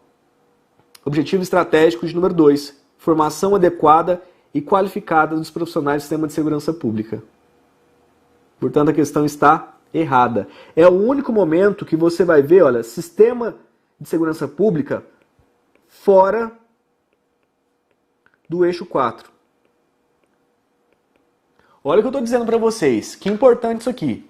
Speaker 10: Objetivo estratégico de número 2. Formação adequada e qualificada dos profissionais do sistema de segurança pública. Portanto, a questão está errada. É o único momento que você vai ver, olha, sistema de segurança pública fora do eixo 4. Olha o que eu estou dizendo para vocês. Que importante isso aqui.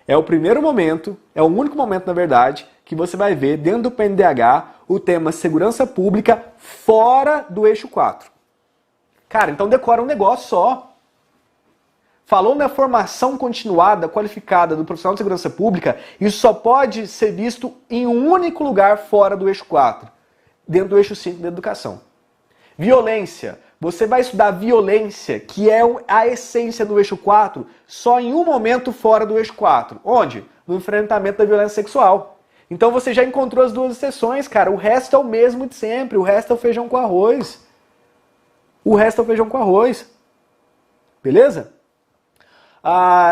Speaker 10: É o primeiro momento, é o único momento, na verdade, que você vai ver dentro do PNDH o tema segurança pública fora do eixo 4. Cara, então decora um negócio só. Falou na formação continuada, qualificada do profissional de segurança pública, isso só pode ser visto em um único lugar fora do eixo 4, dentro do eixo 5 da educação. Violência. Você vai estudar violência, que é a essência do eixo 4, só em um momento fora do eixo 4. Onde? No enfrentamento da violência sexual. Então você já encontrou as duas exceções, cara. O resto é o mesmo de sempre. O resto é o feijão com arroz. O resto é o feijão com arroz. Beleza?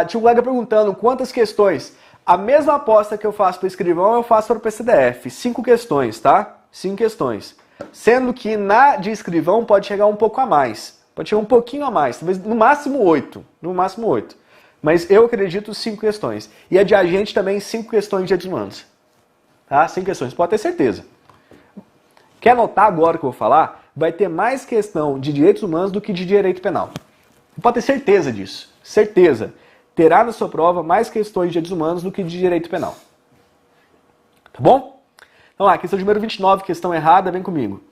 Speaker 10: Tinha um colega perguntando quantas questões. A mesma aposta que eu faço para o escrivão, eu faço para o PCDF. 5 questões, tá? 5 questões. Sendo que na de escrivão pode chegar um pouco a mais. Pode chegar um pouquinho a mais. Talvez no máximo 8. No máximo 8. Mas eu acredito 5 questões. E a de agente também 5 questões de direitos humanos. Tá? 5 questões. Pode ter certeza. Quer anotar agora o que eu vou falar? Vai ter mais questão de direitos humanos do que de direito penal. Pode ter certeza disso. Certeza. Terá na sua prova mais questões de direitos humanos do que de direito penal. Tá bom? Então lá, questão número 29, questão errada, vem comigo.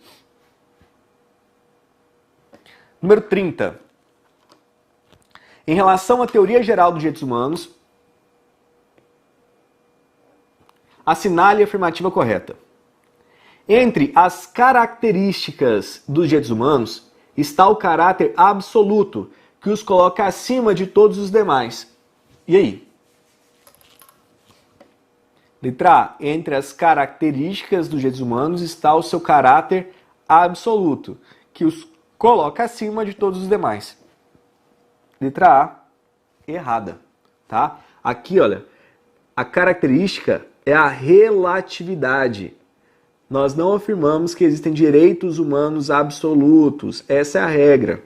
Speaker 10: Número 30. Em relação à teoria geral dos direitos humanos, assinale a afirmativa correta. Entre as características dos direitos humanos está o caráter absoluto, que os coloca acima de todos os demais. E aí? Letra A. Entre as características dos direitos humanos está o seu caráter absoluto, que os coloca acima de todos os demais. Letra A. Errada. Tá? Aqui, olha, a característica é a relatividade. Nós não afirmamos que existem direitos humanos absolutos. Essa é a regra.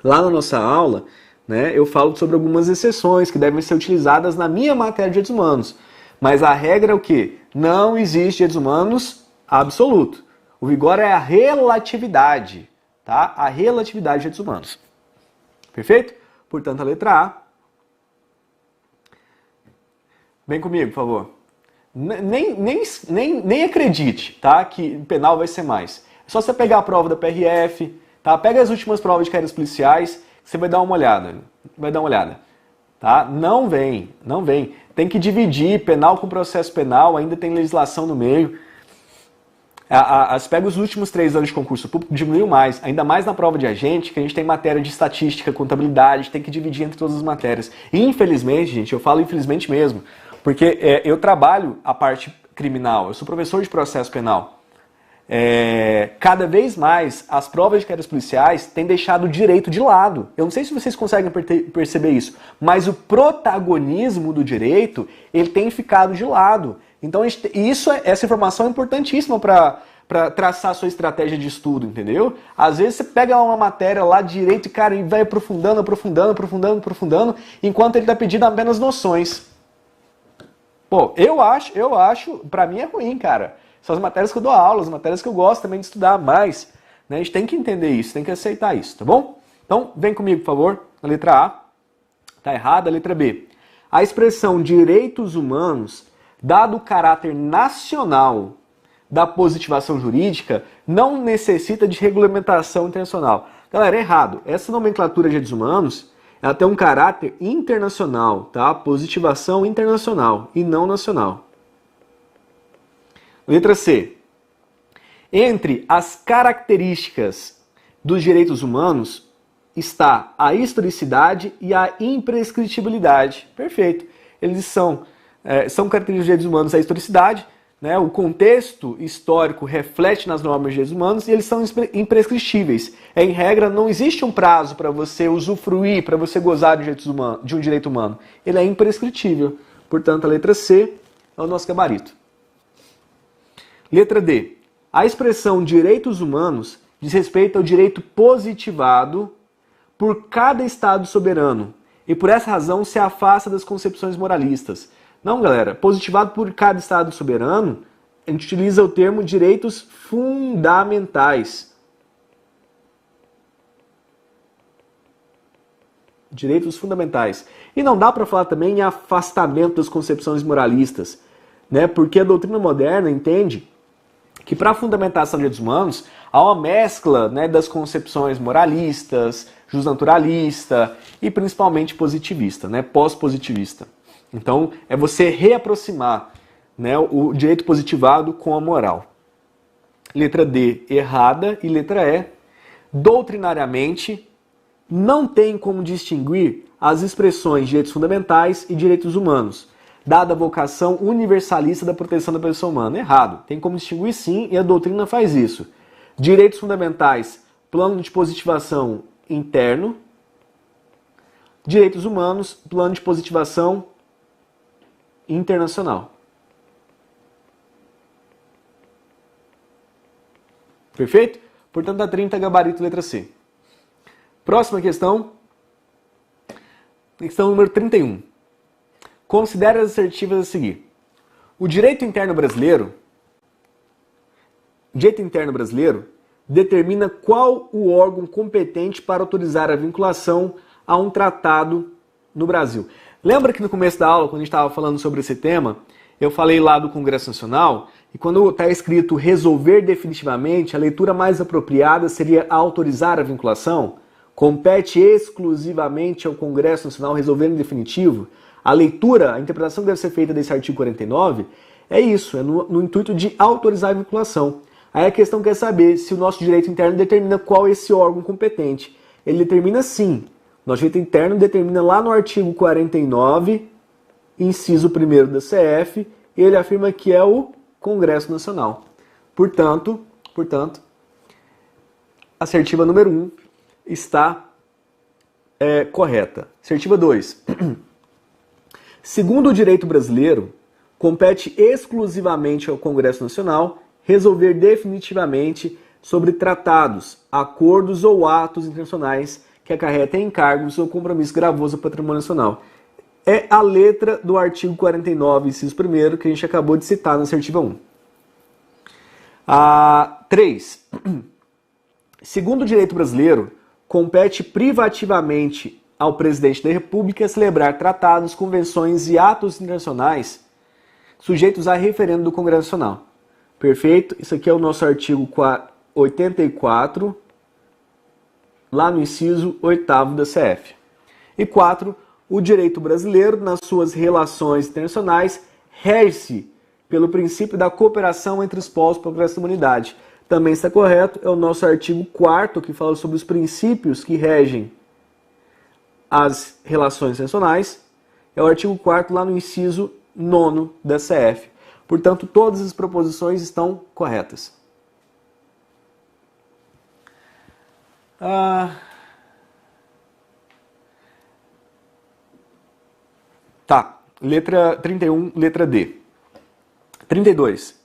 Speaker 10: Lá na nossa aula, né, eu falo sobre algumas exceções que devem ser utilizadas na minha matéria de direitos humanos. Mas a regra é o quê? Não existe direitos humanos absoluto. O vigor é a relatividade, tá? A relatividade de direitos humanos. Perfeito? Portanto, a letra A. Vem comigo, por favor. Nem acredite, tá? Que penal vai ser mais. É só você pegar a prova da PRF, tá? Pega as últimas provas de carreiras policiais, você vai dar uma olhada. Vai dar uma olhada. Tá? Não vem. Tem que dividir penal com processo penal, ainda tem legislação no meio. Pega os últimos 3 anos de concurso público, diminuiu mais. Ainda mais na prova de agente, que a gente tem matéria de estatística, contabilidade, tem que dividir entre todas as matérias. E infelizmente, gente, eu falo infelizmente mesmo, porque eu trabalho a parte criminal, eu sou professor de processo penal. Cada vez mais as provas de carreiras policiais têm deixado o direito de lado. Eu não sei se vocês conseguem perceber isso, mas o protagonismo do direito ele tem ficado de lado. Então essa informação é importantíssima para traçar a sua estratégia de estudo, entendeu? Às vezes você pega uma matéria lá de direito e cara, e vai aprofundando, enquanto ele está pedindo apenas noções. Pô, eu acho, pra mim é ruim, cara. São as matérias que eu dou aula, as matérias que eu gosto também de estudar mais. Né? A gente tem que entender isso, tem que aceitar isso, tá bom? Então, vem comigo, por favor. A letra A tá errada, a letra B. A expressão direitos humanos, dado o caráter nacional da positivação jurídica, não necessita de regulamentação internacional. Galera, é errado. Essa nomenclatura de direitos humanos, ela tem um caráter internacional, tá? Positivação internacional e não nacional. Letra C. Entre as características dos direitos humanos está a historicidade e a imprescritibilidade. Perfeito. Eles são características dos direitos humanos a historicidade, né? O contexto histórico reflete nas normas de direitos humanos e eles são imprescritíveis. Em regra, não existe um prazo para você usufruir, para você gozar de um direito humano. Ele é imprescritível. Portanto, a letra C é o nosso gabarito. Letra D. A expressão direitos humanos diz respeito ao direito positivado por cada Estado soberano e por essa razão se afasta das concepções moralistas. Não, galera, positivado por cada Estado soberano, a gente utiliza o termo direitos fundamentais. Direitos fundamentais. E não dá para falar também em afastamento das concepções moralistas, né? Porque a doutrina moderna entende que para a fundamentação de direitos humanos há uma mescla, né, das concepções moralistas, justnaturalista e principalmente positivista, né, pós-positivista. Então, é você reaproximar, né, o direito positivado com a moral. Letra D, errada. E letra E, doutrinariamente, não tem como distinguir as expressões direitos fundamentais e direitos humanos, dada a vocação universalista da proteção da pessoa humana. Errado. Tem como distinguir sim, e a doutrina faz isso. Direitos fundamentais, plano de positivação interno. Direitos humanos, plano de positivação internacional. Perfeito? Portanto, a 30, gabarito, letra C. Próxima questão. Questão número 31. Considere as assertivas a seguir. O direito interno brasileiro determina qual o órgão competente para autorizar a vinculação a um tratado no Brasil. Lembra que no começo da aula, quando a gente estava falando sobre esse tema, eu falei lá do Congresso Nacional, e quando está escrito resolver definitivamente, a leitura mais apropriada seria autorizar a vinculação? Compete exclusivamente ao Congresso Nacional resolver em definitivo? A leitura, a interpretação que deve ser feita desse artigo 49 é isso, é no intuito de autorizar a vinculação. Aí a questão quer saber se o nosso direito interno determina qual é esse órgão competente. Ele determina sim. Nosso direito interno determina lá no artigo 49, inciso 1º da CF, e ele afirma que é o Congresso Nacional. Portanto, a assertiva número 1 está correta. Assertiva 2. Segundo o direito brasileiro, compete exclusivamente ao Congresso Nacional resolver definitivamente sobre tratados, acordos ou atos internacionais que acarretem encargos ou compromisso gravoso ao patrimônio nacional. É a letra do artigo 49, inciso 1º, que a gente acabou de citar na assertiva 1. 3. Segundo o direito brasileiro, compete privativamente ao presidente da República celebrar tratados, convenções e atos internacionais sujeitos a referendo do Congresso Nacional. Perfeito? Isso aqui é o nosso artigo 84, lá no inciso 8º da CF. E 4. O direito brasileiro, nas suas relações internacionais, rege-se pelo princípio da cooperação entre os povos para o progresso da humanidade. Também está correto, é o nosso artigo 4º, que fala sobre os princípios que regem as relações internacionais. É o artigo 4º, lá no inciso 9º da CF. Portanto, todas as proposições estão corretas. Tá, letra 31, letra D. 32.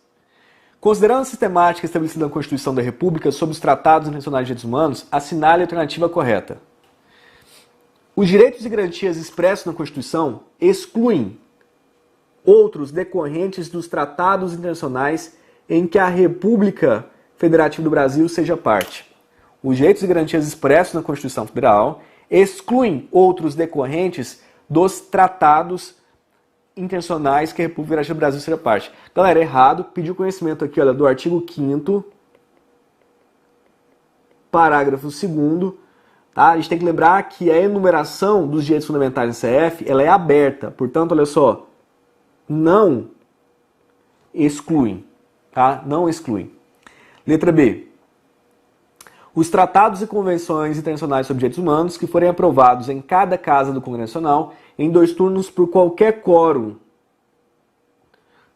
Speaker 10: Considerando a sistemática estabelecida na Constituição da República sobre os tratados internacionais de direitos humanos, assinale a alternativa correta. Os direitos e garantias expressos na Constituição excluem outros decorrentes dos tratados internacionais em que a República Federativa do Brasil seja parte. Os direitos e garantias expressos na Constituição Federal excluem outros decorrentes dos tratados internacionais que a República Federativa do Brasil seja parte. Galera, errado. Pediu conhecimento aqui, olha, do artigo 5º, parágrafo 2º. Tá? A gente tem que lembrar que a enumeração dos direitos fundamentais do CF, ela é aberta. Portanto, olha só, não excluem. Tá? Não excluem. Letra B. Os tratados e convenções internacionais sobre direitos humanos que forem aprovados em cada casa do Congresso Nacional em 2 turnos por qualquer quórum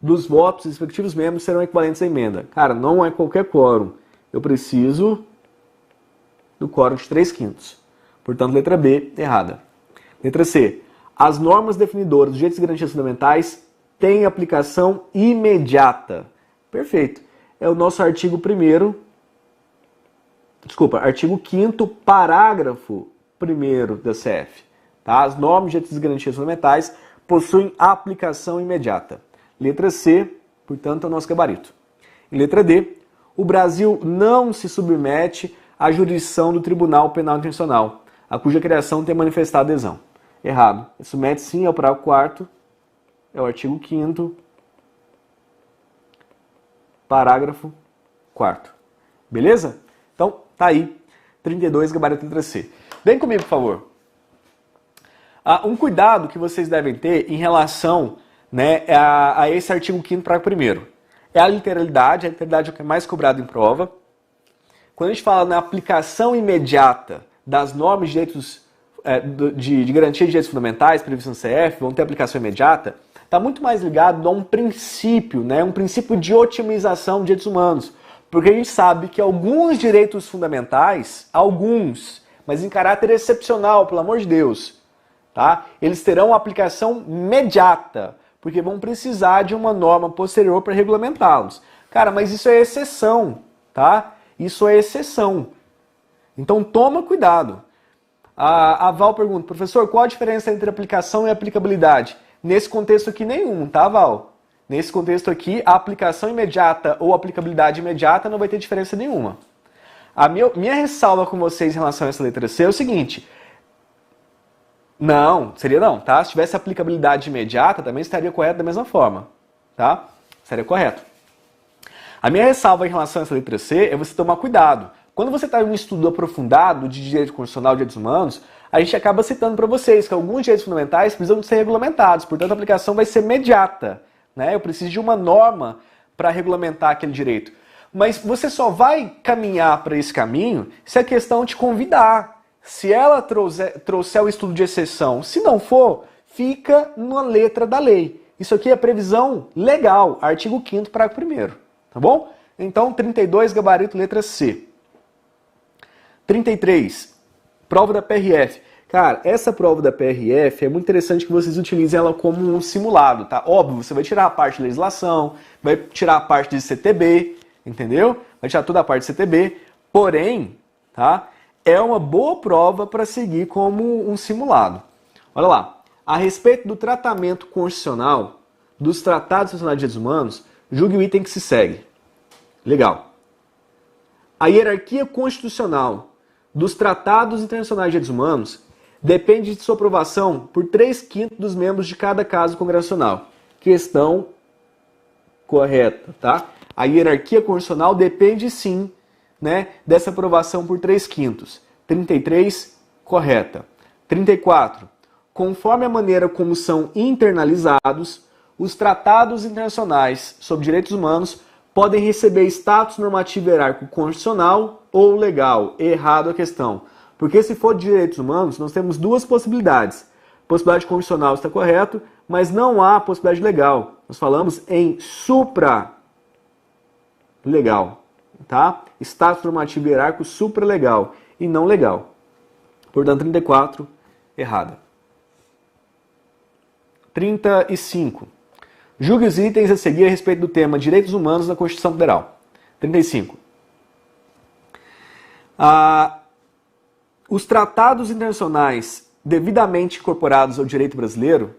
Speaker 10: dos votos dos respectivos membros serão equivalentes à emenda. Cara, não é qualquer quórum. Eu preciso do quórum de 3/5. Portanto, letra B, errada. Letra C. As normas definidoras dos direitos e garantias fundamentais têm aplicação imediata. Perfeito. É o nosso artigo 5º, parágrafo 1º da CF. Tá? As normas de direitos e garantias fundamentais possuem aplicação imediata. Letra C, portanto, é o nosso gabarito. E letra D, o Brasil não se submete à jurisdição do Tribunal Penal Internacional, a cuja criação tem manifestado adesão. Errado. Submete sim ao parágrafo 4º, é o artigo 5º, parágrafo 4º. Beleza? Então, tá aí. 32, gabarito letra C. Vem comigo, por favor. Um cuidado que vocês devem ter em relação, né, a esse artigo 5º, parágrafo 1º. É a literalidade é o que é mais cobrado em prova. Quando a gente fala na aplicação imediata das normas de direitos de garantia de direitos fundamentais, previsão CF, vão ter aplicação imediata, está muito mais ligado a um princípio, né, um princípio de otimização de direitos humanos. Porque a gente sabe que alguns direitos fundamentais, mas em caráter excepcional, pelo amor de Deus, tá? Eles terão aplicação imediata, porque vão precisar de uma norma posterior para regulamentá-los. Cara, mas isso é exceção, tá? Isso é exceção. Então toma cuidado. A Val pergunta, professor, qual a diferença entre aplicação e aplicabilidade? Nesse contexto aqui nenhum, tá, Val? Nesse contexto aqui, a aplicação imediata ou aplicabilidade imediata não vai ter diferença nenhuma. A minha ressalva com vocês em relação a essa letra C é o seguinte. Não, seria não, tá? Se tivesse aplicabilidade imediata, também estaria correto da mesma forma, tá? Estaria correto. A minha ressalva em relação a essa letra C é você tomar cuidado. Quando você está em um estudo aprofundado de direito constitucional e direitos humanos, a gente acaba citando para vocês que alguns direitos fundamentais precisam de ser regulamentados, portanto a aplicação vai ser imediata. Né? Eu preciso de uma norma para regulamentar aquele direito. Mas você só vai caminhar para esse caminho se a questão te convidar. Se ela trouxer o estudo de exceção. Se não for, fica na letra da lei. Isso aqui é previsão legal, artigo 5º, parágrafo 1º. Tá bom? Então, 32, gabarito, letra C. 33, prova da PRF. Cara, essa prova da PRF é muito interessante que vocês utilizem ela como um simulado, tá? Óbvio, você vai tirar a parte de legislação, vai tirar a parte de CTB, entendeu? Vai tirar toda a parte de CTB, porém, tá? É uma boa prova para seguir como um simulado. Olha lá, a respeito do tratamento constitucional dos tratados internacionais de direitos humanos, julgue o item que se segue. Legal. A hierarquia constitucional dos tratados internacionais de direitos humanos depende de sua aprovação por 3/5 dos membros de cada casa congressional. Questão correta, tá? A hierarquia constitucional depende sim, né, dessa aprovação por 3/5. 33, correta. 34. Conforme a maneira como são internalizados, os tratados internacionais sobre direitos humanos podem receber status normativo hierárquico constitucional ou legal. Errado a questão. Porque se for de direitos humanos, nós temos duas possibilidades. Possibilidade constitucional está correto, mas não há possibilidade legal. Nós falamos em supra-legal, tá? Status normativo hierárquico supra-legal e não legal. Portanto, 34, errada. 35. Julgue os itens a seguir a respeito do tema Direitos Humanos na Constituição Federal. 35. Os tratados internacionais devidamente incorporados ao direito brasileiro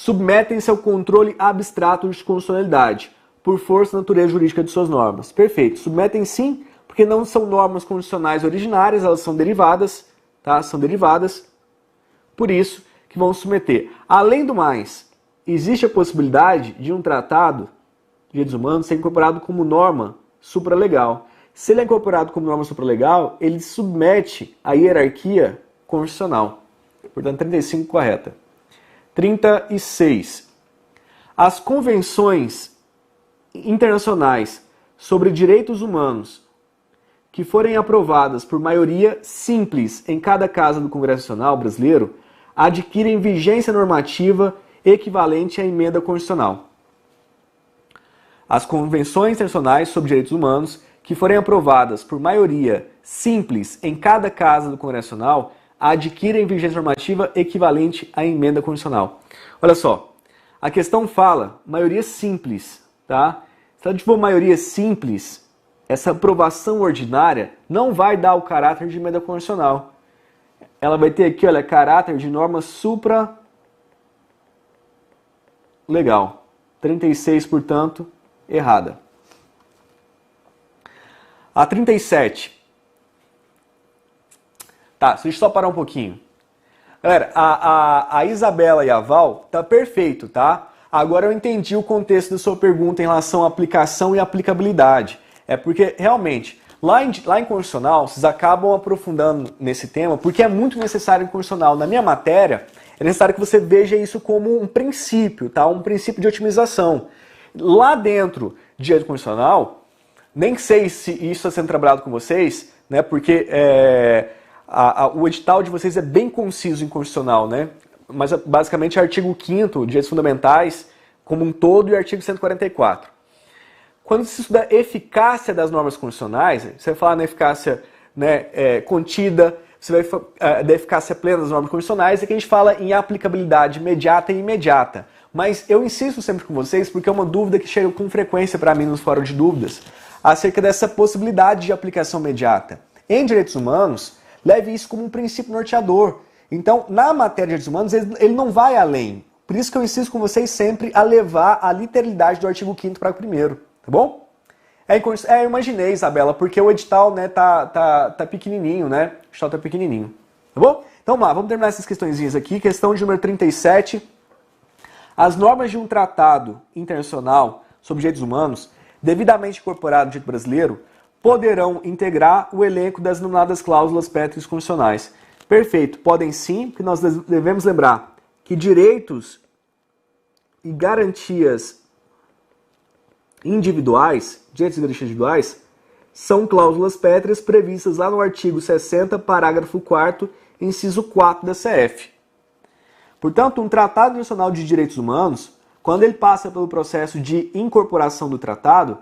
Speaker 10: submetem-se ao controle abstrato de constitucionalidade, por força da natureza jurídica de suas normas. Perfeito. Submetem sim, porque não são normas constitucionais originárias, elas são derivadas, tá? São derivadas, por isso que vão submeter. Além do mais, existe a possibilidade de um tratado de direitos humanos ser incorporado como norma supralegal. Se ele é incorporado como norma supralegal, ele submete à hierarquia constitucional. Portanto, 35 correta. 36. As convenções internacionais sobre direitos humanos que forem aprovadas por maioria simples em cada casa do Congresso Nacional brasileiro adquirem vigência normativa equivalente à emenda constitucional. As convenções internacionais sobre direitos humanos que forem aprovadas por maioria simples em cada casa do Congresso Nacional adquirem vigência normativa equivalente à emenda constitucional. Olha só, a questão fala maioria simples, tá? Se ela for maioria simples, essa aprovação ordinária não vai dar o caráter de emenda constitucional. Ela vai ter aqui, olha, caráter de norma supralegal. 36, portanto, errada. A 37. Tá, deixa eu só parar um pouquinho. Galera, a Isabela e a Val tá perfeito, tá? Agora eu entendi o contexto da sua pergunta em relação à aplicação e aplicabilidade. É porque, realmente, lá em Constitucional, vocês acabam aprofundando nesse tema, porque é muito necessário em Constitucional. Na minha matéria, é necessário que você veja isso como um princípio, tá? Um princípio de otimização. Lá dentro de direito constitucional, nem sei se isso está sendo trabalhado com vocês, né? Porque o edital de vocês é bem conciso em constitucional, né? Mas basicamente é artigo 5º, direitos fundamentais, como um todo, e artigo 144. Quando se estuda a eficácia das normas constitucionais, você vai falar na eficácia, né, contida, você vai da eficácia plena das normas constitucionais, é que a gente fala em aplicabilidade imediata e imediata. Mas eu insisto sempre com vocês, porque é uma dúvida que chega com frequência para mim nos fóruns de dúvidas, acerca dessa possibilidade de aplicação imediata. Em direitos humanos, leve isso como um princípio norteador. Então, na matéria de direitos humanos, ele não vai além. Por isso que eu insisto com vocês sempre a levar a literalidade do artigo 5º para o 1º, tá bom? Eu imaginei, Isabela, porque o edital, né, tá pequenininho, né? O edital tá pequenininho, tá bom? Então, vamos terminar essas questõezinhas aqui. Questão de número 37. As normas de um tratado internacional sobre direitos humanos, devidamente incorporado no direito brasileiro, poderão integrar o elenco das denominadas cláusulas pétreas constitucionais. Perfeito, podem sim, porque nós devemos lembrar que direitos e garantias individuais, direitos e garantias individuais, são cláusulas pétreas previstas lá no artigo 60, parágrafo 4º, inciso 4 da CF. Portanto, um Tratado Internacional de Direitos Humanos, quando ele passa pelo processo de incorporação do tratado,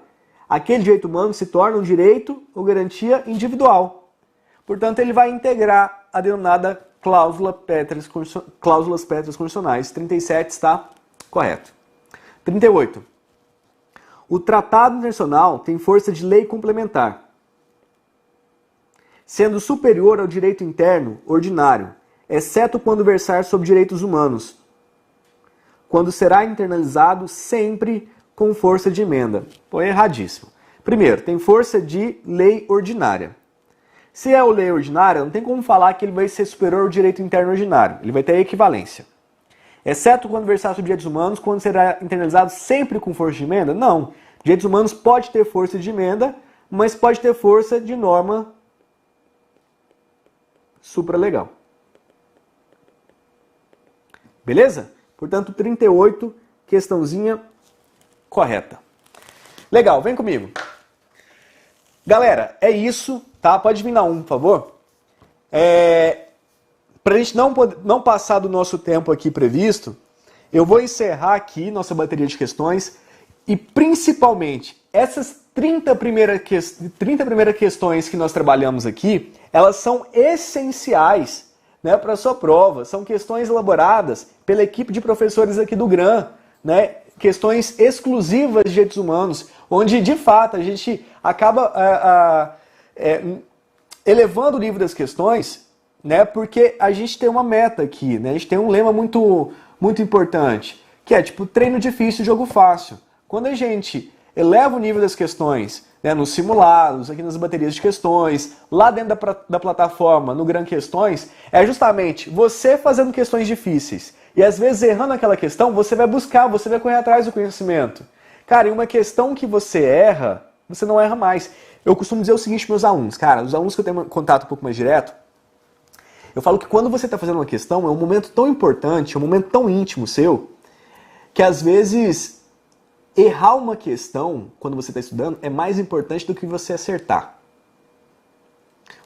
Speaker 10: aquele direito humano se torna um direito ou garantia individual. Portanto, ele vai integrar a denominada cláusulas pétreas constitucionais. 37 está correto. 38. O Tratado Internacional tem força de lei complementar, sendo superior ao direito interno ordinário, exceto quando versar sobre direitos humanos, quando será internalizado sempre com força de emenda. Pô, é erradíssimo. Primeiro, tem força de lei ordinária. Se é a lei ordinária, não tem como falar que ele vai ser superior ao direito interno ordinário. Ele vai ter equivalência. Exceto quando versar sobre direitos humanos, quando será internalizado sempre com força de emenda? Não. Direitos humanos pode ter força de emenda, mas pode ter força de norma supralegal. Beleza? Portanto, 38, questãozinha correta. Legal, vem comigo. Galera, é isso, tá? Pode vir na 1, por favor. Para a gente não passar do nosso tempo aqui previsto, eu vou encerrar aqui nossa bateria de questões e, principalmente, essas 30 primeiras questões que nós trabalhamos aqui, elas são essenciais, né, para a sua prova. São questões elaboradas pela equipe de professores aqui do GRAN, né? Questões exclusivas de direitos humanos, onde, de fato, a gente acaba elevando o nível das questões, né? Porque a gente tem uma meta aqui, né? A gente tem um lema muito, muito importante, que é tipo treino difícil, jogo fácil. Quando a gente eleva o nível das questões, né, nos simulados, aqui nas baterias de questões, lá dentro da plataforma, no Gran Questões, é justamente você fazendo questões difíceis. E às vezes errando aquela questão, você vai buscar, você vai correr atrás do conhecimento. Cara, em uma questão que você erra, você não erra mais. Eu costumo dizer o seguinte para meus alunos, cara, os alunos que eu tenho contato um pouco mais direto, eu falo que quando você está fazendo uma questão, é um momento tão importante, é um momento tão íntimo seu, que às vezes errar uma questão, quando você está estudando, é mais importante do que você acertar.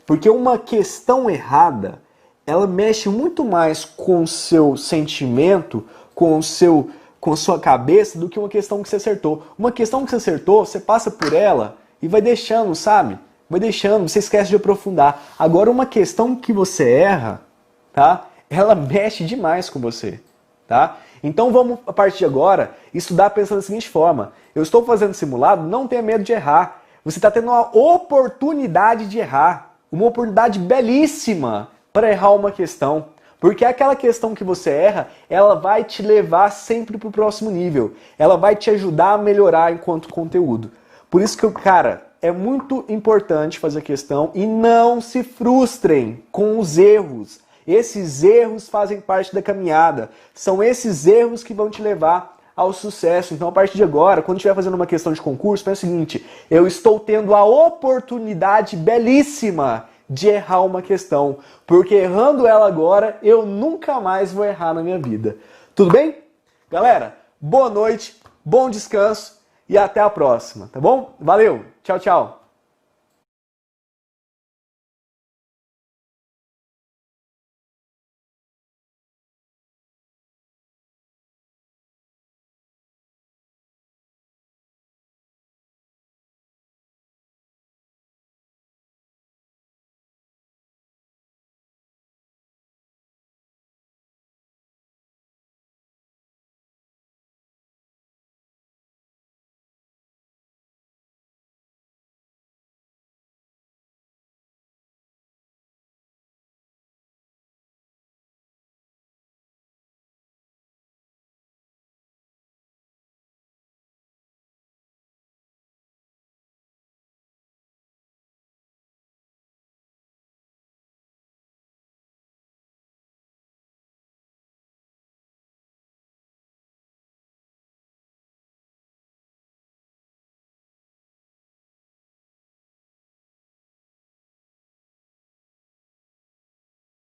Speaker 10: Porque uma questão errada, ela mexe muito mais com o seu sentimento, com a sua cabeça, do que uma questão que você acertou. Uma questão que você acertou, você passa por ela e vai deixando, sabe? Vai deixando, você esquece de aprofundar. Agora, uma questão que você erra, tá? Ela mexe demais com você, tá? Então vamos, a partir de agora, estudar pensando da seguinte forma. Eu estou fazendo simulado, não tenha medo de errar. Você está tendo uma oportunidade de errar. Uma oportunidade belíssima para errar uma questão. Porque aquela questão que você erra, ela vai te levar sempre para o próximo nível. Ela vai te ajudar a melhorar enquanto conteúdo. Por isso que, cara, é muito importante fazer a questão e não se frustrem com os erros. Esses erros fazem parte da caminhada. São esses erros que vão te levar ao sucesso. Então, a partir de agora, quando estiver fazendo uma questão de concurso, pensa o seguinte, eu estou tendo a oportunidade belíssima de errar uma questão, porque errando ela agora, eu nunca mais vou errar na minha vida. Tudo bem? Galera, boa noite, bom descanso e até a próxima, tá bom? Valeu, tchau, tchau!